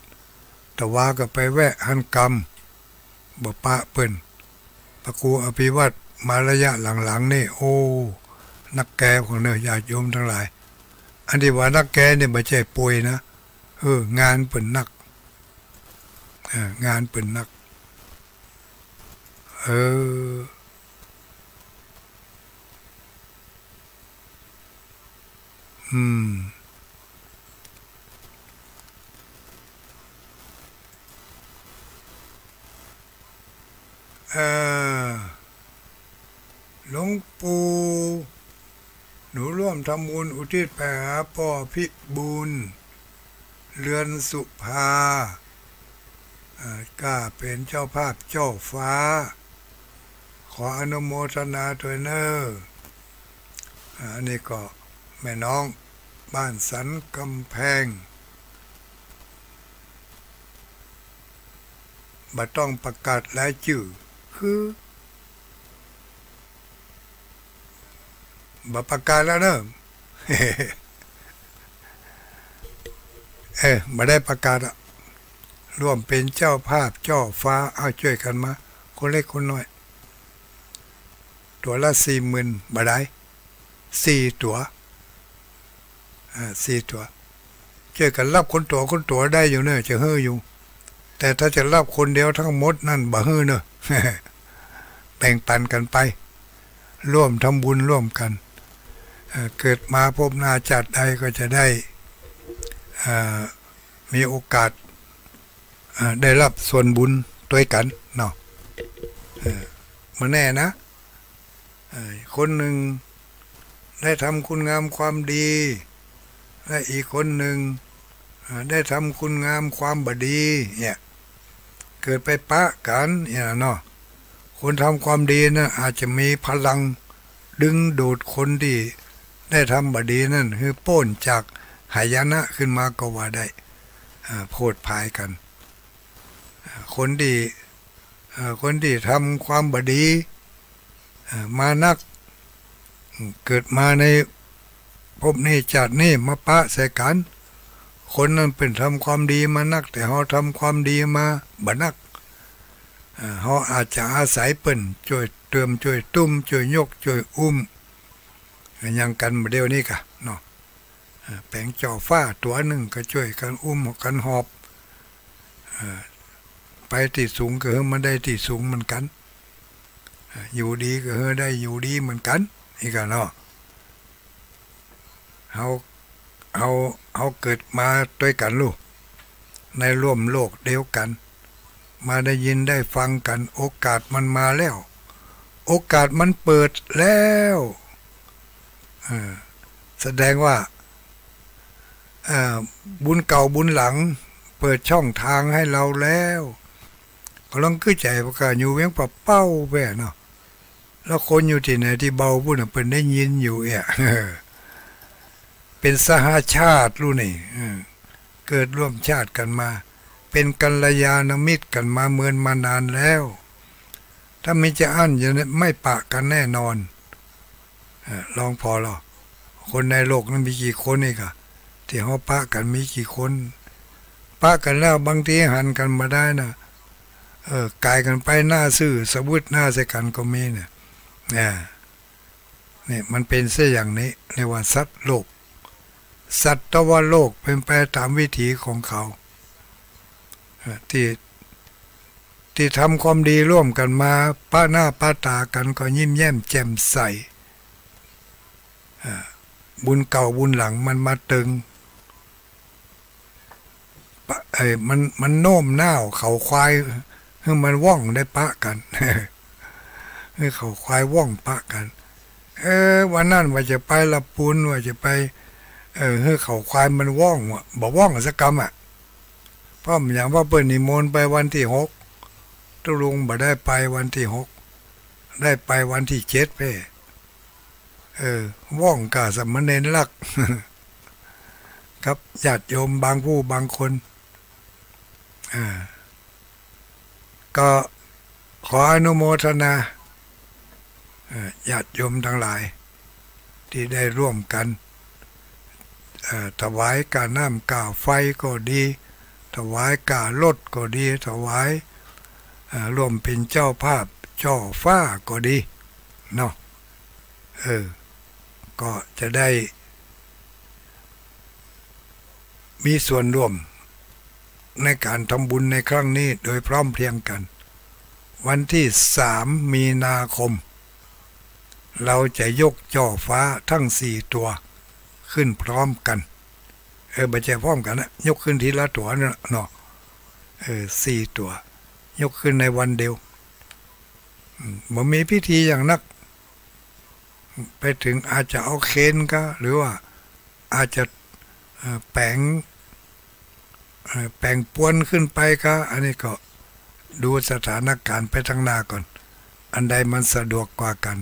แต่ว่าก็ไปแวะหันกรรมบ่ปะเปิ้นพระครูอภิวัตรมาระยะหลังๆนี่โอ้นักแก่ของเนอะญาติโยมทั้งหลายอันที่ว่านักแก่เนี่ยไม่ใช่ป่วยนะงานเปิ่นนักงานเปิ่นนักหลวงปู่หนูร่วมทำบุญอุทิศไปหาพ่อพิบูลเรือนสุภาก็เป็นเจ้าภาพเจ้าฟ้าขออนุโมทนาด้วยเนอะอันนี้ก็แม่น้องบ้านสันกำแพงบ่ต้องประกาศรายชื่อคือบ่ประกาศแล้วเนอะ มาได้ประกาศอะร่วมเป็นเจ้าภาพเจ้าฟ้าเอาช่วยกันมาคนเล็กคนน้อยตัวละ40,000บ่ได้4 ตัว4 ตัวช่วยกันรับคนตัวได้อยู่เนอะจะเฮ้ออยู่แต่ถ้าจะรับคนเดียวทั้งหมดนั่นบ่เฮ้อเนอะ แบ่งปันกันไปร่วมทำบุญร่วมกันเกิดมาพบหน้าจัดใดก็จะได้มีโอกาสได้รับส่วนบุญด้วยกันเนาะมาแน่นะคนหนึ่งได้ทำคุณงามความดีและอีกคนหนึ่งได้ทำคุณงามความบดีเนี่ยเกิดไปปะกันเนี่ยเนาะคนทำความดีนะอาจจะมีพลังดึงดูดคนที่ได้ทำบดีนั่นคือโป้นจากหายนะขึ้นมาก็ว่าได้โพดพายกันคนที่ทำความบดีมานักเกิดมาในภพนี้จัดนี่มาปะใส่กันคนนั้นเป็นทำความดีมานักแต่เขาทำความดีมาบ่นักเขาอาจจะอาศัยเปิ่นช่วยเติมช่วยตุ้มช่วยยกช่วยอุ้มอย่างกันเดียวนี้กะเนาะแปลงจ่อฟ้าตัวหนึ่งก็ช่วยกันอุ้มกันหอบไปที่สูงก็เฮมันได้ที่สูงเหมือนกันอยู่ดีก็เฮได้อยู่ดีเหมือนกันอีกเนาะเขาเกิดมาด้วยกันลูกในร่วมโลกเดียวกันมาได้ยินได้ฟังกันโอกาสมันมาแล้วโอกาสมันเปิดแล้วแสดงว่าบุญเก่าบุญหลังเปิดช่องทางให้เราแล้วก็ลองขึ้นใจประกาศอยู่เวียงปะเป้าแว่เนาะแล้วคนอยู่ที่ไหนที่เบาพูดน่ะเป็นได้ยินอยู่เป็นสหชาติรู้นี่เกิดร่วมชาติกันมาเป็นกัลยาณมิตรกันมาเมือนมานานแล้วถ้าไม่จะอั้นจะไม่ปะกันแน่นอนลองพอหรอคนในโลกนั้นมีกี่คนนี่กะที่เขาปะกันมีกี่คนปะกันแล้วบางทีหันกันมาได้นะกายกันไปหน้าซื่อสวุธหน้าใส่กันก็มีเนี่ยนี่มันเป็นเสียอย่างนี้เรียกว่าสัตว์โลกสัตวโลกเป็นไปตามวิถีของเขาที่ทำความดีร่วมกันมาป้าหน้าป้าตากันก็ยิ้มแย้มแจ่มใสบุญเก่าบุญหลังมันมาตึงมันโน้มน้าวเขาควายให้มันว่องได้ปะกันให้เขาควายว่องปะกันวันนั้นว่าจะไปละปูนว่าจะไปให้เขาควายมันว่องบอกว่องสักกรรมเพราะอย่างว่าเปิดนิมนต์ไปวันที่6ตุลุงบ่ได้ไปวันที่6ได้ไปวันที่7ไปว่องกะสมณเณรลักครับญาติโยมบางผู้บางคนก็ขออนุโมทนาญาติโยมทั้งหลายที่ได้ร่วมกันถวายกาน้ำกาไฟก็ดีถวายการถก็ดีถวายร่วมเป็นเจ้าภาพเจ้าฟ้าก็ดีเนาะก็จะได้มีส่วนร่วมในการทำบุญในครั้งนี้โดยพร้อมเพรียงกันวันที่3 มีนาคมเราจะยกจ่อฟ้าทั้ง4 ตัวขึ้นพร้อมกันบัจเจพร้อมกันนะยกขึ้นทีละตัวเนาะ4 ตัวยกขึ้นในวันเดียวมันมีพิธีอย่างนักไปถึงอาจจะเอาเคนก็หรือว่าอาจจะแปลงปวนขึ้นไปก็อันนี้ก็ดูสถานการณ์ไปทางหน้าก่อนอันใดมันสะดวกกว่ากัน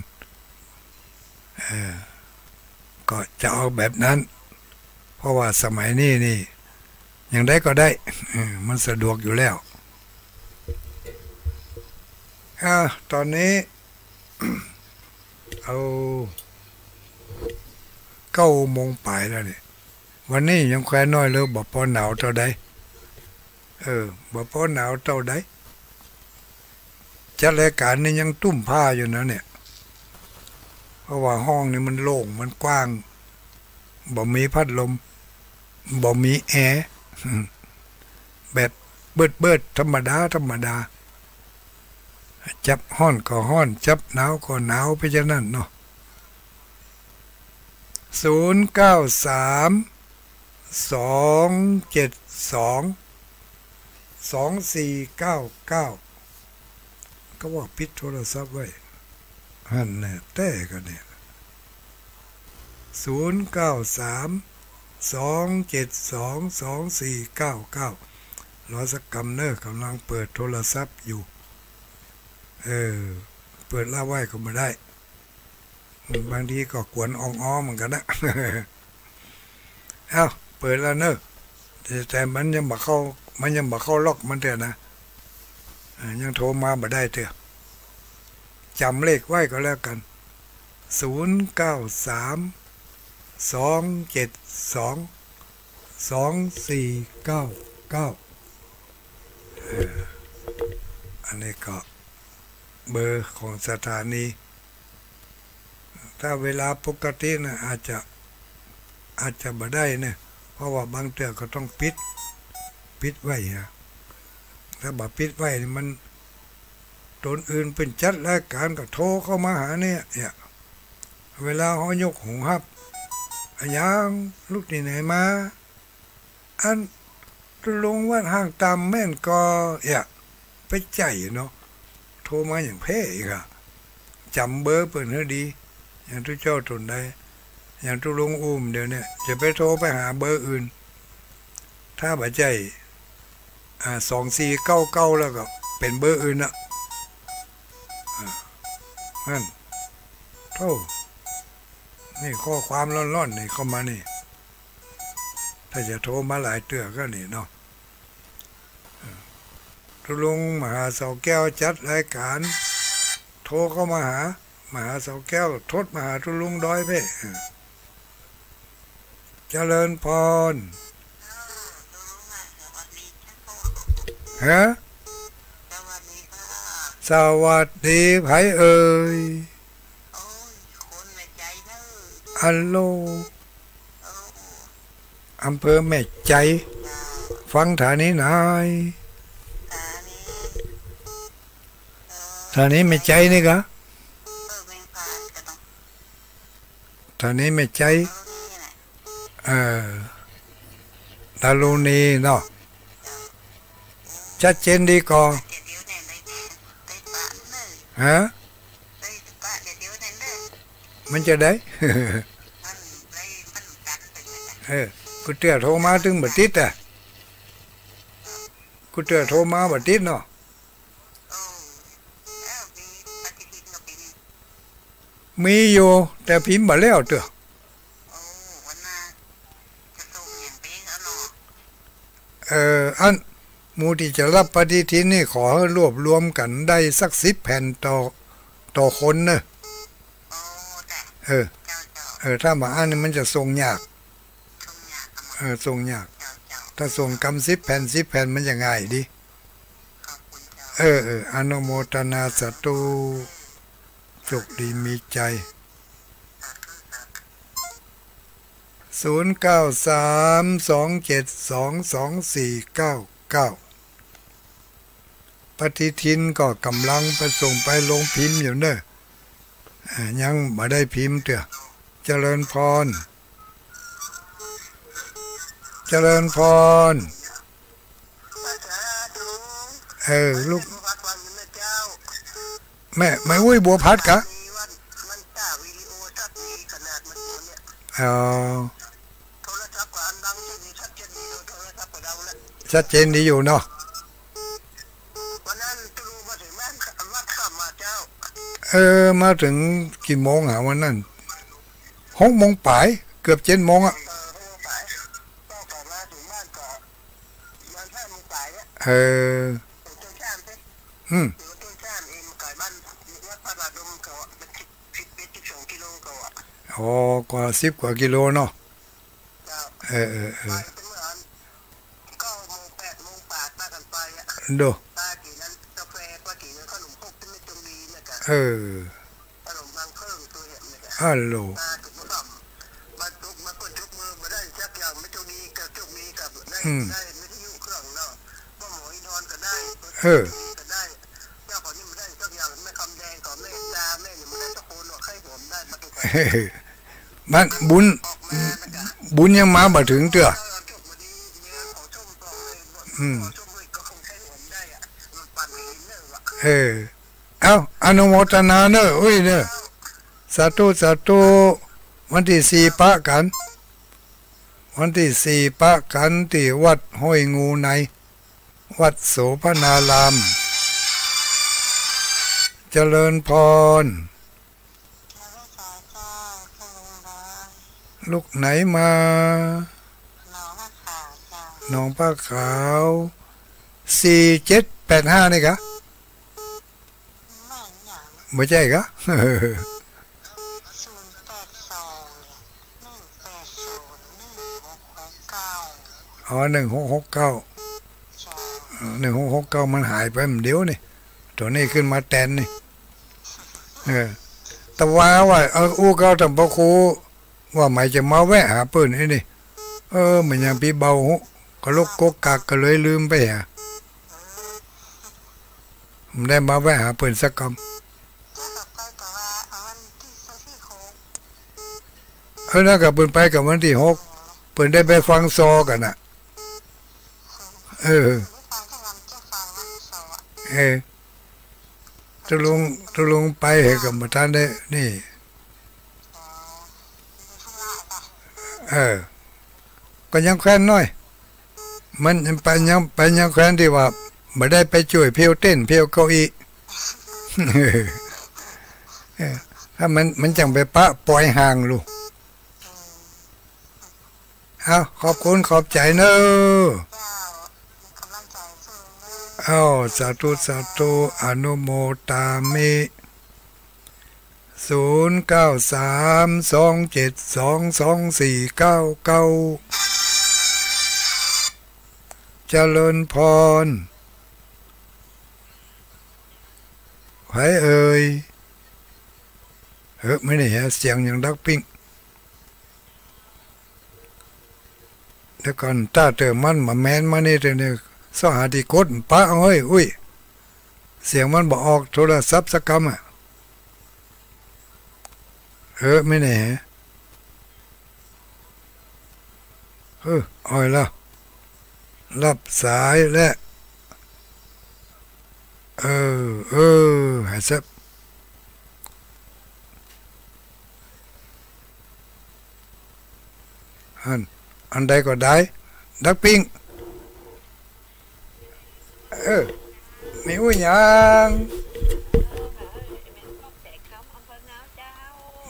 ก็จะเอาแบบนั้นเพราะว่าสมัยนี้นี่อย่างใดก็ได้มันสะดวกอยู่แล้วตอนนี้ เอา9 โมงปลายแล้วนี่ วันนี้ยังแควนน้อยเลยบ่พอหนาวเท่าใดบ่พอหนาวเท่าใดจัดรายการนี่ยังตุ้มผ้าอยู่นะเนี่ยเพราะว่าห้องนี่มันโล่งมันกว้างบ่มีพัดลมบ่มีแอร์แบบเบิดธรรมดาจับห้อนก็ห้อนจับหนาวก็หนาวไปจะนั่นเนาะ0932722499ก็ว่าปิดโทรศัพท์ไว้หันเนี่ยแต่กันเนี่ย0932722499รอสักกำเนอกำลังเปิดโทรศัพท์อยู่เปิดล่าไว้ก็ไม่ได้บางทีก็กวนอ้อเหมือนกันนะเอ้าเปิดแล้วเนอะแต่มันยังบ่เข้าล็อกมันเถอะนะยังโทรมาบ่ได้เถอะจำเลขไว้ก็แล้วกัน0932722499อันนี้ก็เบอร์ของสถานีถ้าเวลาปกตินะอาจจะบ่ได้เนี่ยเพราะว่าบางเตือก็ต้องปิดไว้ฮะถ้าบ่ปิดไว้มันตนอื่นเป็นจัดรายการก็โทรเข้ามาหาเนี่ยเวลาเขายกหูฮับอย่างลูกที่ไหนมาอันลงวัดห่างตามแม่นก็ไปใจเนาะโทรมาอย่างเพ่อีกอะจำเบอร์เปิดให้ดีอย่างทุกเจ้าตนใดอย่างทุลุงเดี๋ยวนี้จะไปโทรไปหาเบอร์อื่นถ้าบ่ใจ2499แล้วก็เป็นเบอร์อื่นอะนั่นโธ่นี่ข้อความร้อนๆนี่เข้ามานี่ถ้าจะโทรมาหลายเตือก็นี่เนาะทุลุงมหาเสาแก้วจัดรายการโทรเข้ามหามหาเสาแก้วทดมหาทุลุงด้อยเพ่เจริญพรฮะสวัสดีไผเอ่ยอัลโลอำเภอแม่ใจฟังฐานี้หน่อยฐานี้แม่ใจนี่กะฐานี้แม่ใจดารุณีเนาะชัดเจนดีก่อฮะมันจะได้กูเตือโทรมาถึงบัดติดกูเตือโทรมาบัดติดเนาะมีอยู่แต่พิมพ์มาแล้วเตืออันมูที่จะรับปฏิทินนี่ขอให้รวบรวมกันได้สัก10 แผ่นต่อคนเนอะถ้ามาอ่านนี่มันจะส่งยากส่งยากถ้าส่งกำ10 แผ่นมันจะง่ายดีอนุโมทนาสาธุโชคดีมีใจ0932722499ปฏิทินก็กำลังไปส่งไปลงพิมพ์อยู่เนอะยังไม่ได้พิมพ์เถอะเจริญพรลูกแม่อุ้ยบัวพัดกะชัดเจนดีอยู่เนาะมาถึงกี่โมงวันนั้น6 โมงปลายเกือบ7 โมงอ่ะกว่า10 กว่ากิโลเนาะ ไปเป็นเหมือน9 โมง 8 โมง 8มากันไปอ่ะดูป้ากี่นั้นกาแฟป้ากี่นั้นขนมพกที่ไม่ตรงนี้เนี่ยกันขนมบางเพิ่งตัวเห็นเนี่ยกันฮัลโหลป้าถูกมาทำมาเปิดจุกมือมาได้ชักอย่างไม่ตรงนี้กับจุกนี้กับได้ไม่ที่ยุ่งเครื่องเนาะว่าหมอยนอนก็ได้ก็ได้ย่าขอนี่มันได้ชักอย่างไม่คำแดงก่อนแม่ตาแม่เนี่ยมันได้ตะโกนว่าใครผมได้มาตัวมันบุญยังมาบ่ถึงเตื้อเอาอนุโมทนาเนอะอุ้ยเนอะสาธุวันที่4ปะกันวันที่4ปะกันที่วัดห้วยงูในวัดโสภณารามเจริญพรลูกไหนมาหนองผ้าขาว4785นี่กะไม่ใช่กะอ๋อ1669มันหายไปมันเดียวนี่ตัวนี้ขึ้นมาแทนนี่แต่ว่าอู้เก่าทำพระครูว่าไม่จะมาแวะหาเปิ้นไอ้นี่มันยังพี่เบาก็ลูกกกักก็เลยลืมไปมันได้มาแวะหาเปิ้นสักคำน่ากับเปิ้นไปกับวันที่6เปิ้นได้ไปฟังซอกันน่ะตุลุงไปเหตุกับมาท่านได้นี่ก็ยังแคว้นน้อยมันไปยังแคว้นที่ว่าไม่ได้ไปช่วยเพียวเต้นเพียวเก้าอี้ถ้ามันจังไปปะปล่อยห่างลูกขอบคุณขอบใจเนอะสาธุอนุโมตามิ0932722499เจริญพรไผไม่ได้เสียงอย่างดักปิ้งแล้วก่อนถ้าเจอมันมาแมนมานี่เนี่ยสหาที่กดปะเฮ้ยอุ้ยเสียงมันบอกออกโทรศัพท์สักคำไม่แน่อ้อยแล้วรับสายและหายซับอันใดก็ได้ดักปิ้งมีอุ้ยยัง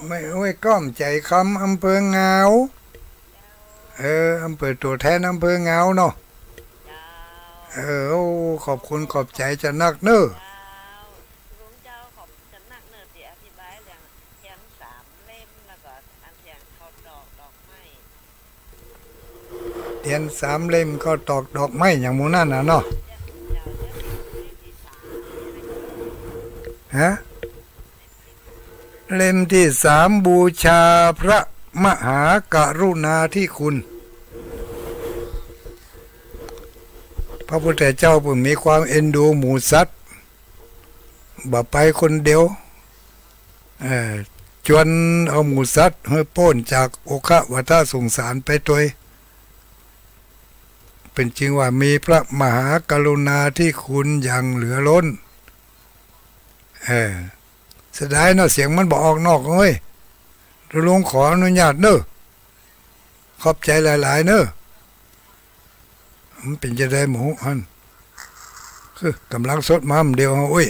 ไม่อุ้ยก้อมใจคำอำเภอเงาอำเภอตัวแทนอำเภอเงาเนาะขอบคุณขอบใจจะนักเนอะเทียน3 เล่มก็ตอกดอกไม้อย่างมูนั่นนะเนาะเล่มที่3บูชาพระมหากรุณาธิคุณพระพุทธเจ้าผู้มีความเอ็นดูหมูสัตว์บ่ไปคนเดียวจวนเอาหมูสัตว์ให้พ้นจากโอคะวัฏสงสารไปตัวเป็นจริงว่ามีพระมหากรุณาธิคุณอย่างเหลือล้นเสียดายเนาะเสียงมันบอกออกนอกเฮ้ยลุงขออนุญาตเนอะขอบใจหลายๆเนอะมันเป็นจะได้หมูอันคือกำลังสดมาเดียวเฮ้ย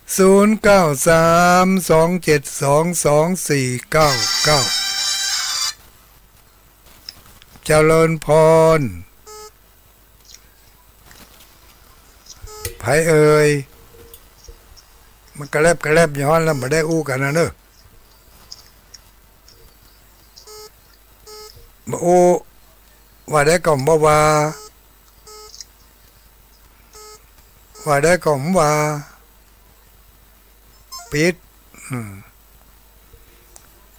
0932722499เจริญพรไผมันกระแลบย้อนแล้วมาได้อู้กันนะเนอะ โอ้ว่าได้ก็บ่ว่าได้ก็ว่าปิด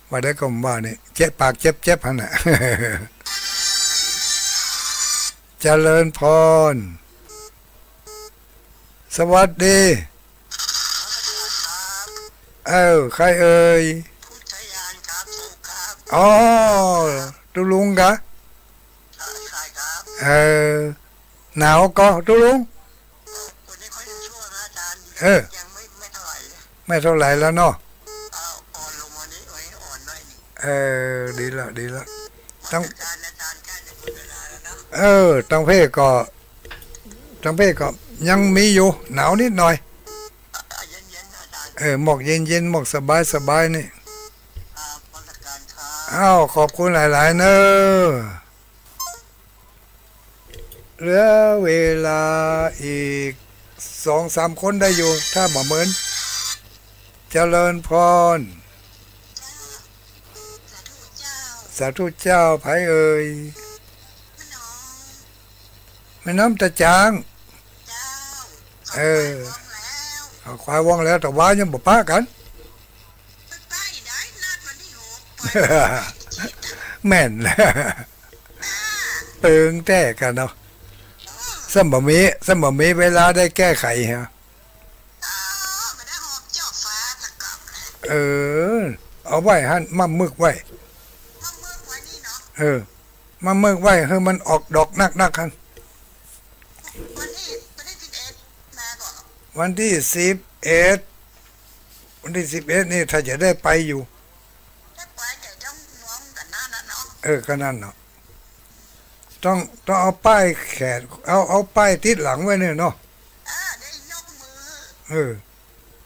ว่าได้ก็ว่านี่เจ็บปากเจ็บหั่นน่ะ เจริญพรสวัสดีใครเอ่ยอ๋อตุลุงกะหนาวก็ตุลุงไม่เท่าไหร่แล้วเนาะดีละต้องตั้งเพก็ยังมีอยู่หนาวนิดหน่อยหมอกเย็นหมอกสบายนี่ขอบคุณหลายๆเนอะเหลือเวลาอีก2-3 คนได้อยู่ถ้าบ่เหมือนเจริญพรสาธุเจ้าไผเอ่ยแม่น้ำตะจางควายว่องแล้วแต่ว่ายังบ่ป้ากันแม่นตึงแต่กันเนาะสมบ่มีเวลาได้แก้ไขฮะเอาไว้หั่นมามึกไว้มามึกไว้ให้มันออกดอกนักคั่นวันที่11นี่ถ้าจะได้ไปอยู่ก็นั่นเนาะต้องเอาป้ายแขนเอาป้ายติดหลังไว้เนี่ยเนาะ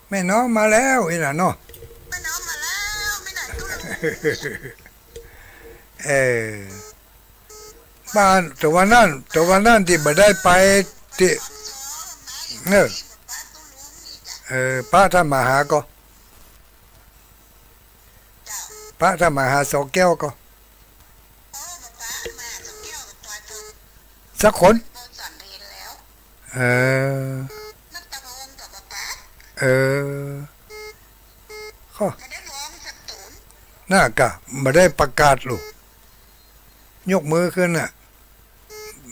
แม่น้องมาแล้วอีน่ะเนาะบ้านแต่วันนั้นที่บ่ได้ไปที่พระธรรมหาก็พระธรรมหาสองแก้วก็สักคนข้อน่ากะมาได้ประกาศลูกยกมือขึ้นน่ะ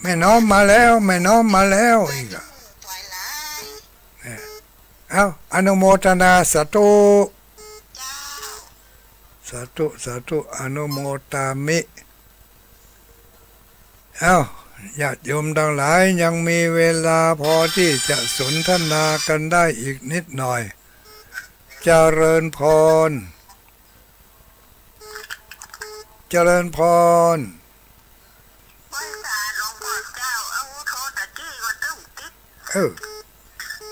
แม่น้องมาแล้วอีกอนุโมทนาสาธุอนุโมทามิญาติโยมทั้งหลายยังมีเวลาพอที่จะสนทนากันได้อีกนิดหน่อยเจริญพร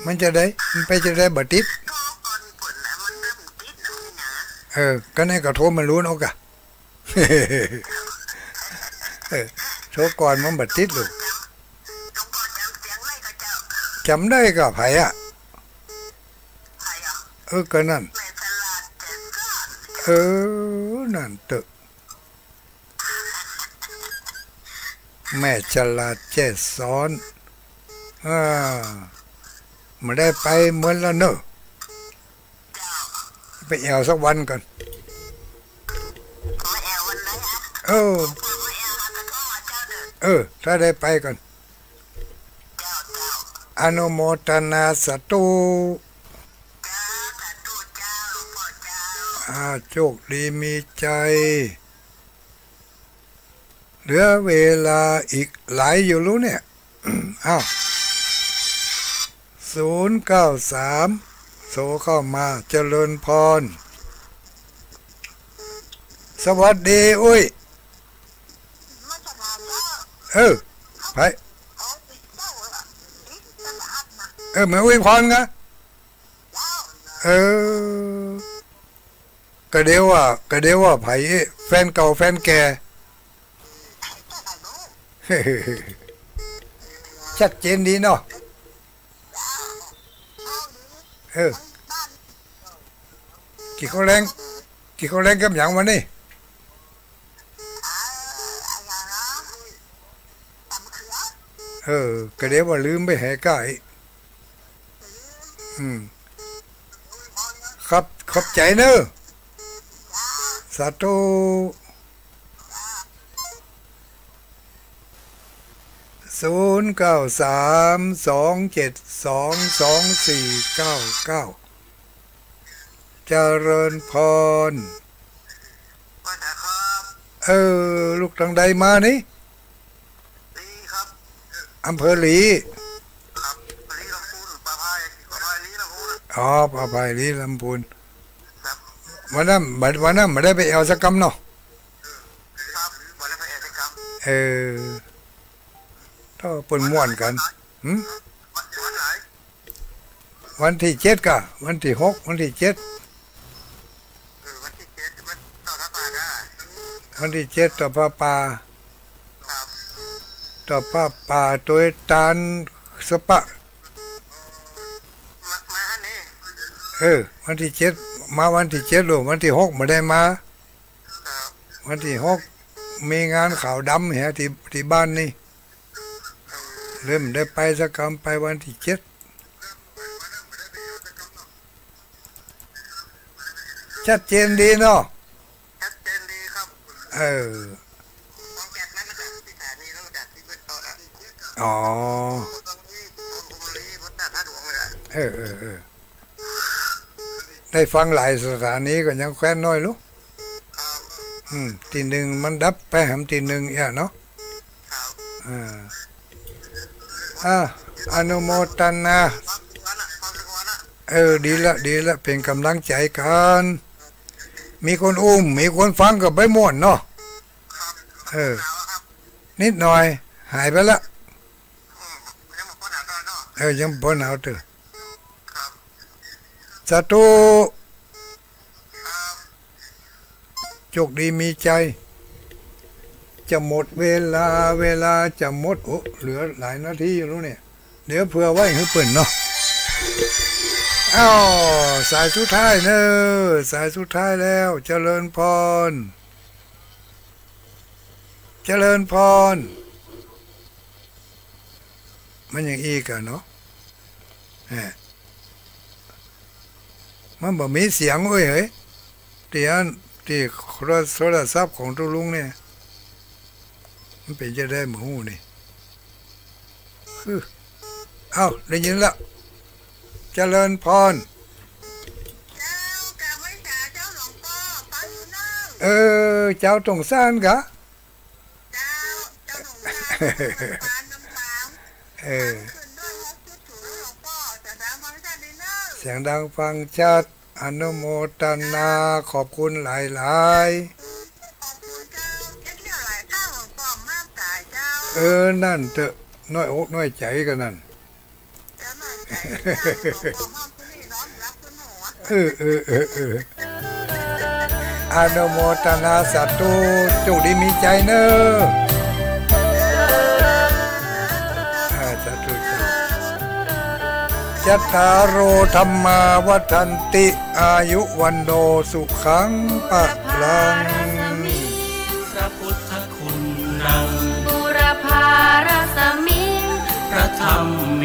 มันจะได้บัดติดก็ในกระโทรมันรู้เอากะโทรก่อนมันบัดติดลูกจำได้ก็ไผก็นั่นนั่นเตอะแม่ฉลาดแจ้สอนมาได้ไปเหมือนแล้วเนอะไปแอวสักวันก่อนถ้าได้ไปก่อนอนุโมทนาสาธุโชคดีมีใจเหลือเวลาอีกหลายอยู่รู้เนี่ย093โทรเข้ามาเจริญพรสวัสดีอุ้ยไปเหมือนอุ้ยพรไงก็เดียวว่าไผแฟนเก่าแฟนแก่ชัดเจนดีเนาะกี่เขาแรงกับอย่างวันนี้ ก็เดี๋ยวว่าลืมไปให้ใกล้ครับขอบใจเนอะสาธุ0932722499เจริญพรลูกทางใดมานี่อำเภอหลีอ๋อปะพายลีลำพูนวันนั้นไม่ได้ไปเอาสักกรรมเนาะถ้าปนม่วนกันวันที่7กะวันที่6วันที่7วันที่7ต่อป่าตัวตาลสปะวันที่7มาวันที่7ลูกวันที่6ไม่ได้มาวันที่6มีงานข่าวดำเหรอที่บ้านนี่เริ่มได้ไปสักคำไปวันที่7ชัดเจนดีเนาะชัดเจนดีครับอ๋อได้ฟังหลายสถานีก็ยังแคว้นน้อยลูกทีหนึ่งมันดับไปหำทีหนึ่งเนาะอนุโมทนาดีละเป็นกำลังใจกันมีคนมีคนฟังกับไปม่วนเนาะนิดหน่อยหายไปละยังบ่หนาวเถอะสาธุโชคดีมีใจจะหมดเวลาจะหมดเหลือหลายนาทีอยู่แล้วเนี่ยเดี๋ยวเผื่อไว้ให้เปิ่นเนาะสายสุดท้ายเนอะสายสุดท้ายแล้วเจริญพรมันอย่างอีกอะเนาะมันบ่มีเสียงเฮ้ยที่โทรศัพท์ของตุลุงเนี่ยมันเป็นจะได้หมูนี่ได้ยินละเจริญพรเจ้าตรงซ่านกะเสียงดังฟังชัดอนุโมทนาขอบคุณหลายนั่นเถอะน้อยอกน้อยใจกันนั่นอนุโมทนาสาธุโชคดีมีใจเนอะสาธุจัตตารโอธัมมาวัฏันติอายุวันโนสุขังปะลังพระพุทธคุณนังบุรพารสมิงพระธรรมเม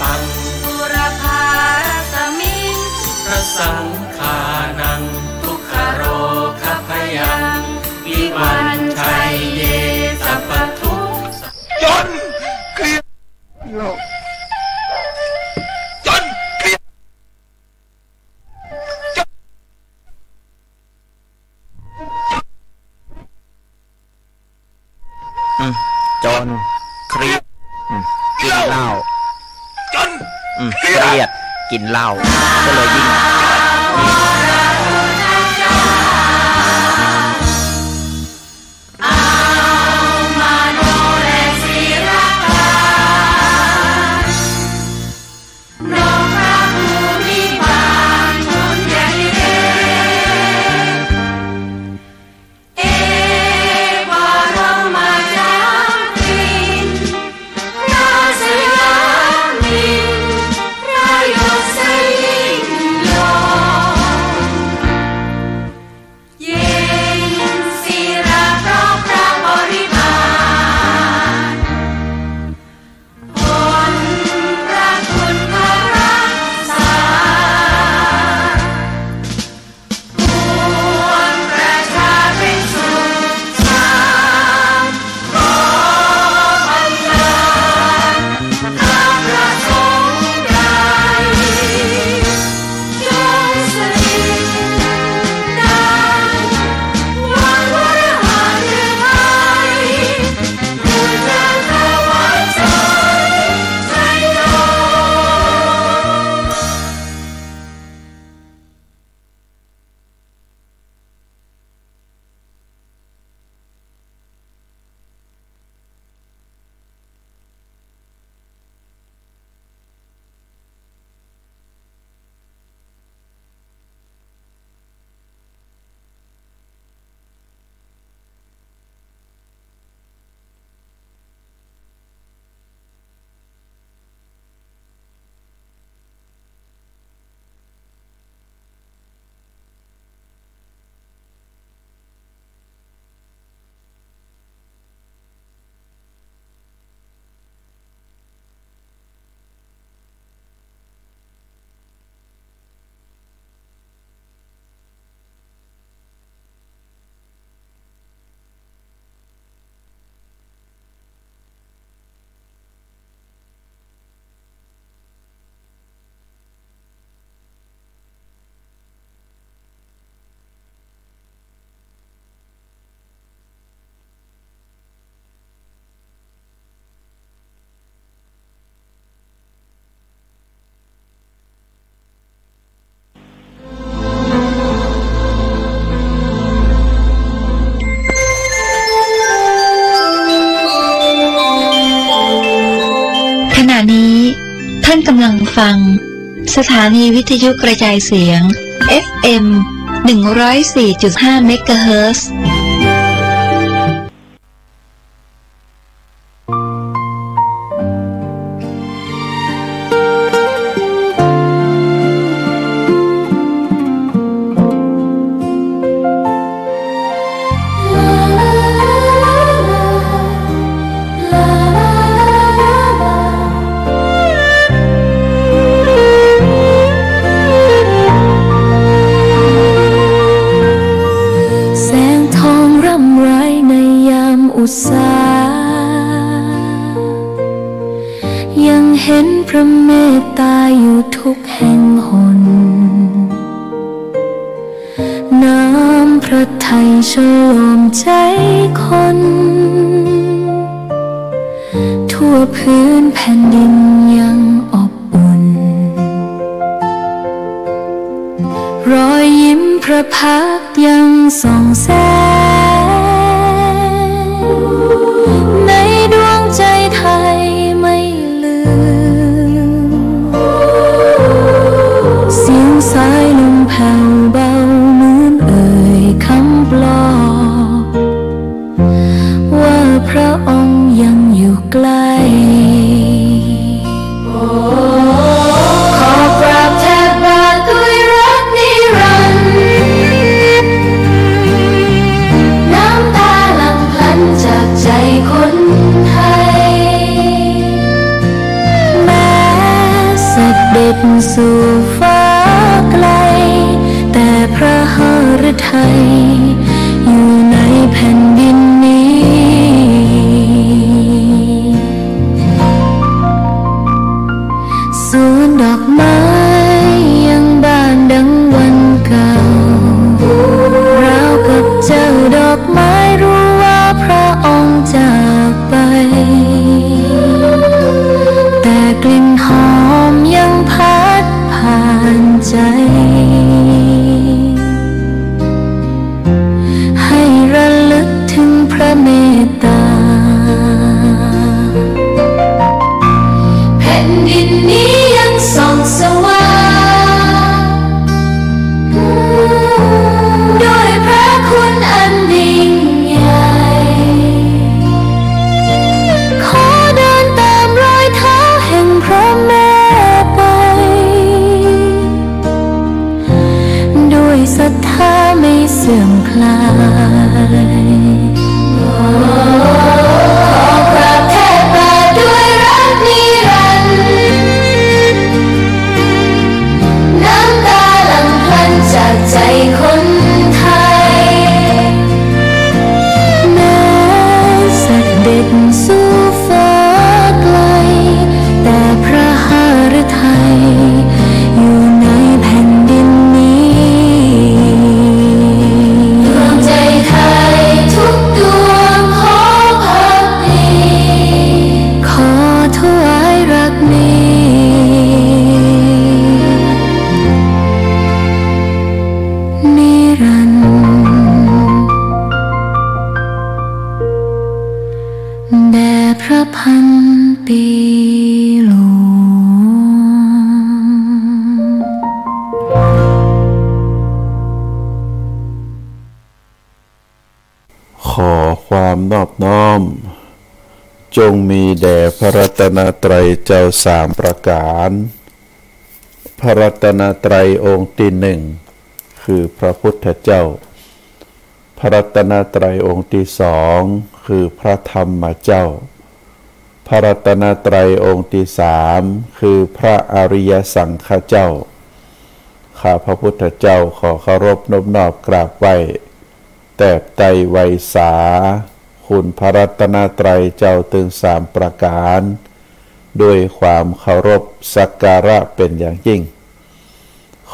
ตังบุรพารสมิงพระสังฆานังทุกขโรคพยังวิวันชัยเยสัพพทุกจนเกลียดโลกจนเครียดกินเหล้าเครียดกินเหล้าก็เลยยิ่งโ านกำลังฟังสถานีวิทยุกระจายเสียง FM 104.5 เมกะเฮิรตซ์ยังเห็นพระเมตตาอยู่ทุกแห่งหนน้ำพระทัยฉลมใจคนทั่วพื้นแผ่นดินยังอบอุ่นรอยยิ้มพระพักตร์ยังส่องแสงในดวงใจไทยไม่ลืมเสียงสายลมแผ่วเบาเหมือนเอ่ยคำปลอบว่าพระองค์ยังอยู่ใกล้ขอกราบแทบบาทด้วยรักนิรันดร์น้ำตาหลั่งพลันจากใจคนไทยแม้เสด็จสู่ฟ้าไกลแต่พระหฤทัยอยู่ในแผ่นดินนี้สวนดอกไม้ยังบานดังวันเก่าราวกับเจ้าดอกไม้รู้ว่าพระองค์จากไปแต่กลิ่นหอมยังพัดผ่านใจให้ระลึกถึงพระเมตตาแผ่นดินนี้ยังส่องสว่างด้วยพระคุณอันยิ่งใหญ่ขอเดินตามรอยเท้าแห่งพระแม่ไปด้วยศรัทธาไม่เสื่อมคลายขอกราบแทบบาทด้วยรักนิรันดร์น้ำตาหลั่งพลันจากใจคนไทยแม้เสด็จสู่ฟ้าไกลแต่พระหฤทัยอยู่ในแผ่นดินนี้ดวงใจไทยทุกดวงขอพักดีขอถวายรักนี้นิรันดร์แด่พระพันปีหลวง ขอความนอบน้อมจงมีแด่พระรัตนตรัยเจ้าสามประการพระรัตนตรัยองค์ที่หนึ่งคือพระพุทธเจ้าพระรัตนตรัยองค์ที่สองคือพระธรรมเจ้าพระรัตนตรัยองค์ที่สามคือพระอริยสังฆเจ้าข้าพระพุทธเจ้าขอเคารพนอบน้อมกราบไหว้แตบไตรไวยสาคุณพระรัตนตรัยเจ้าถึงสามประการด้วยความเคารพสักการะเป็นอย่างยิ่ง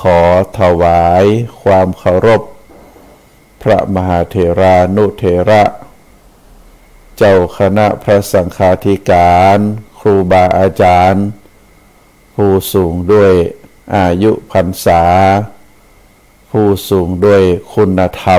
ขอถวายความเคารพพระมหาเถรานุเถระเจ้าคณะพระสังฆาธิการครูบาอาจารย์ผู้สูงด้วยอายุพรรษาผู้สูงด้วยคุณธรรม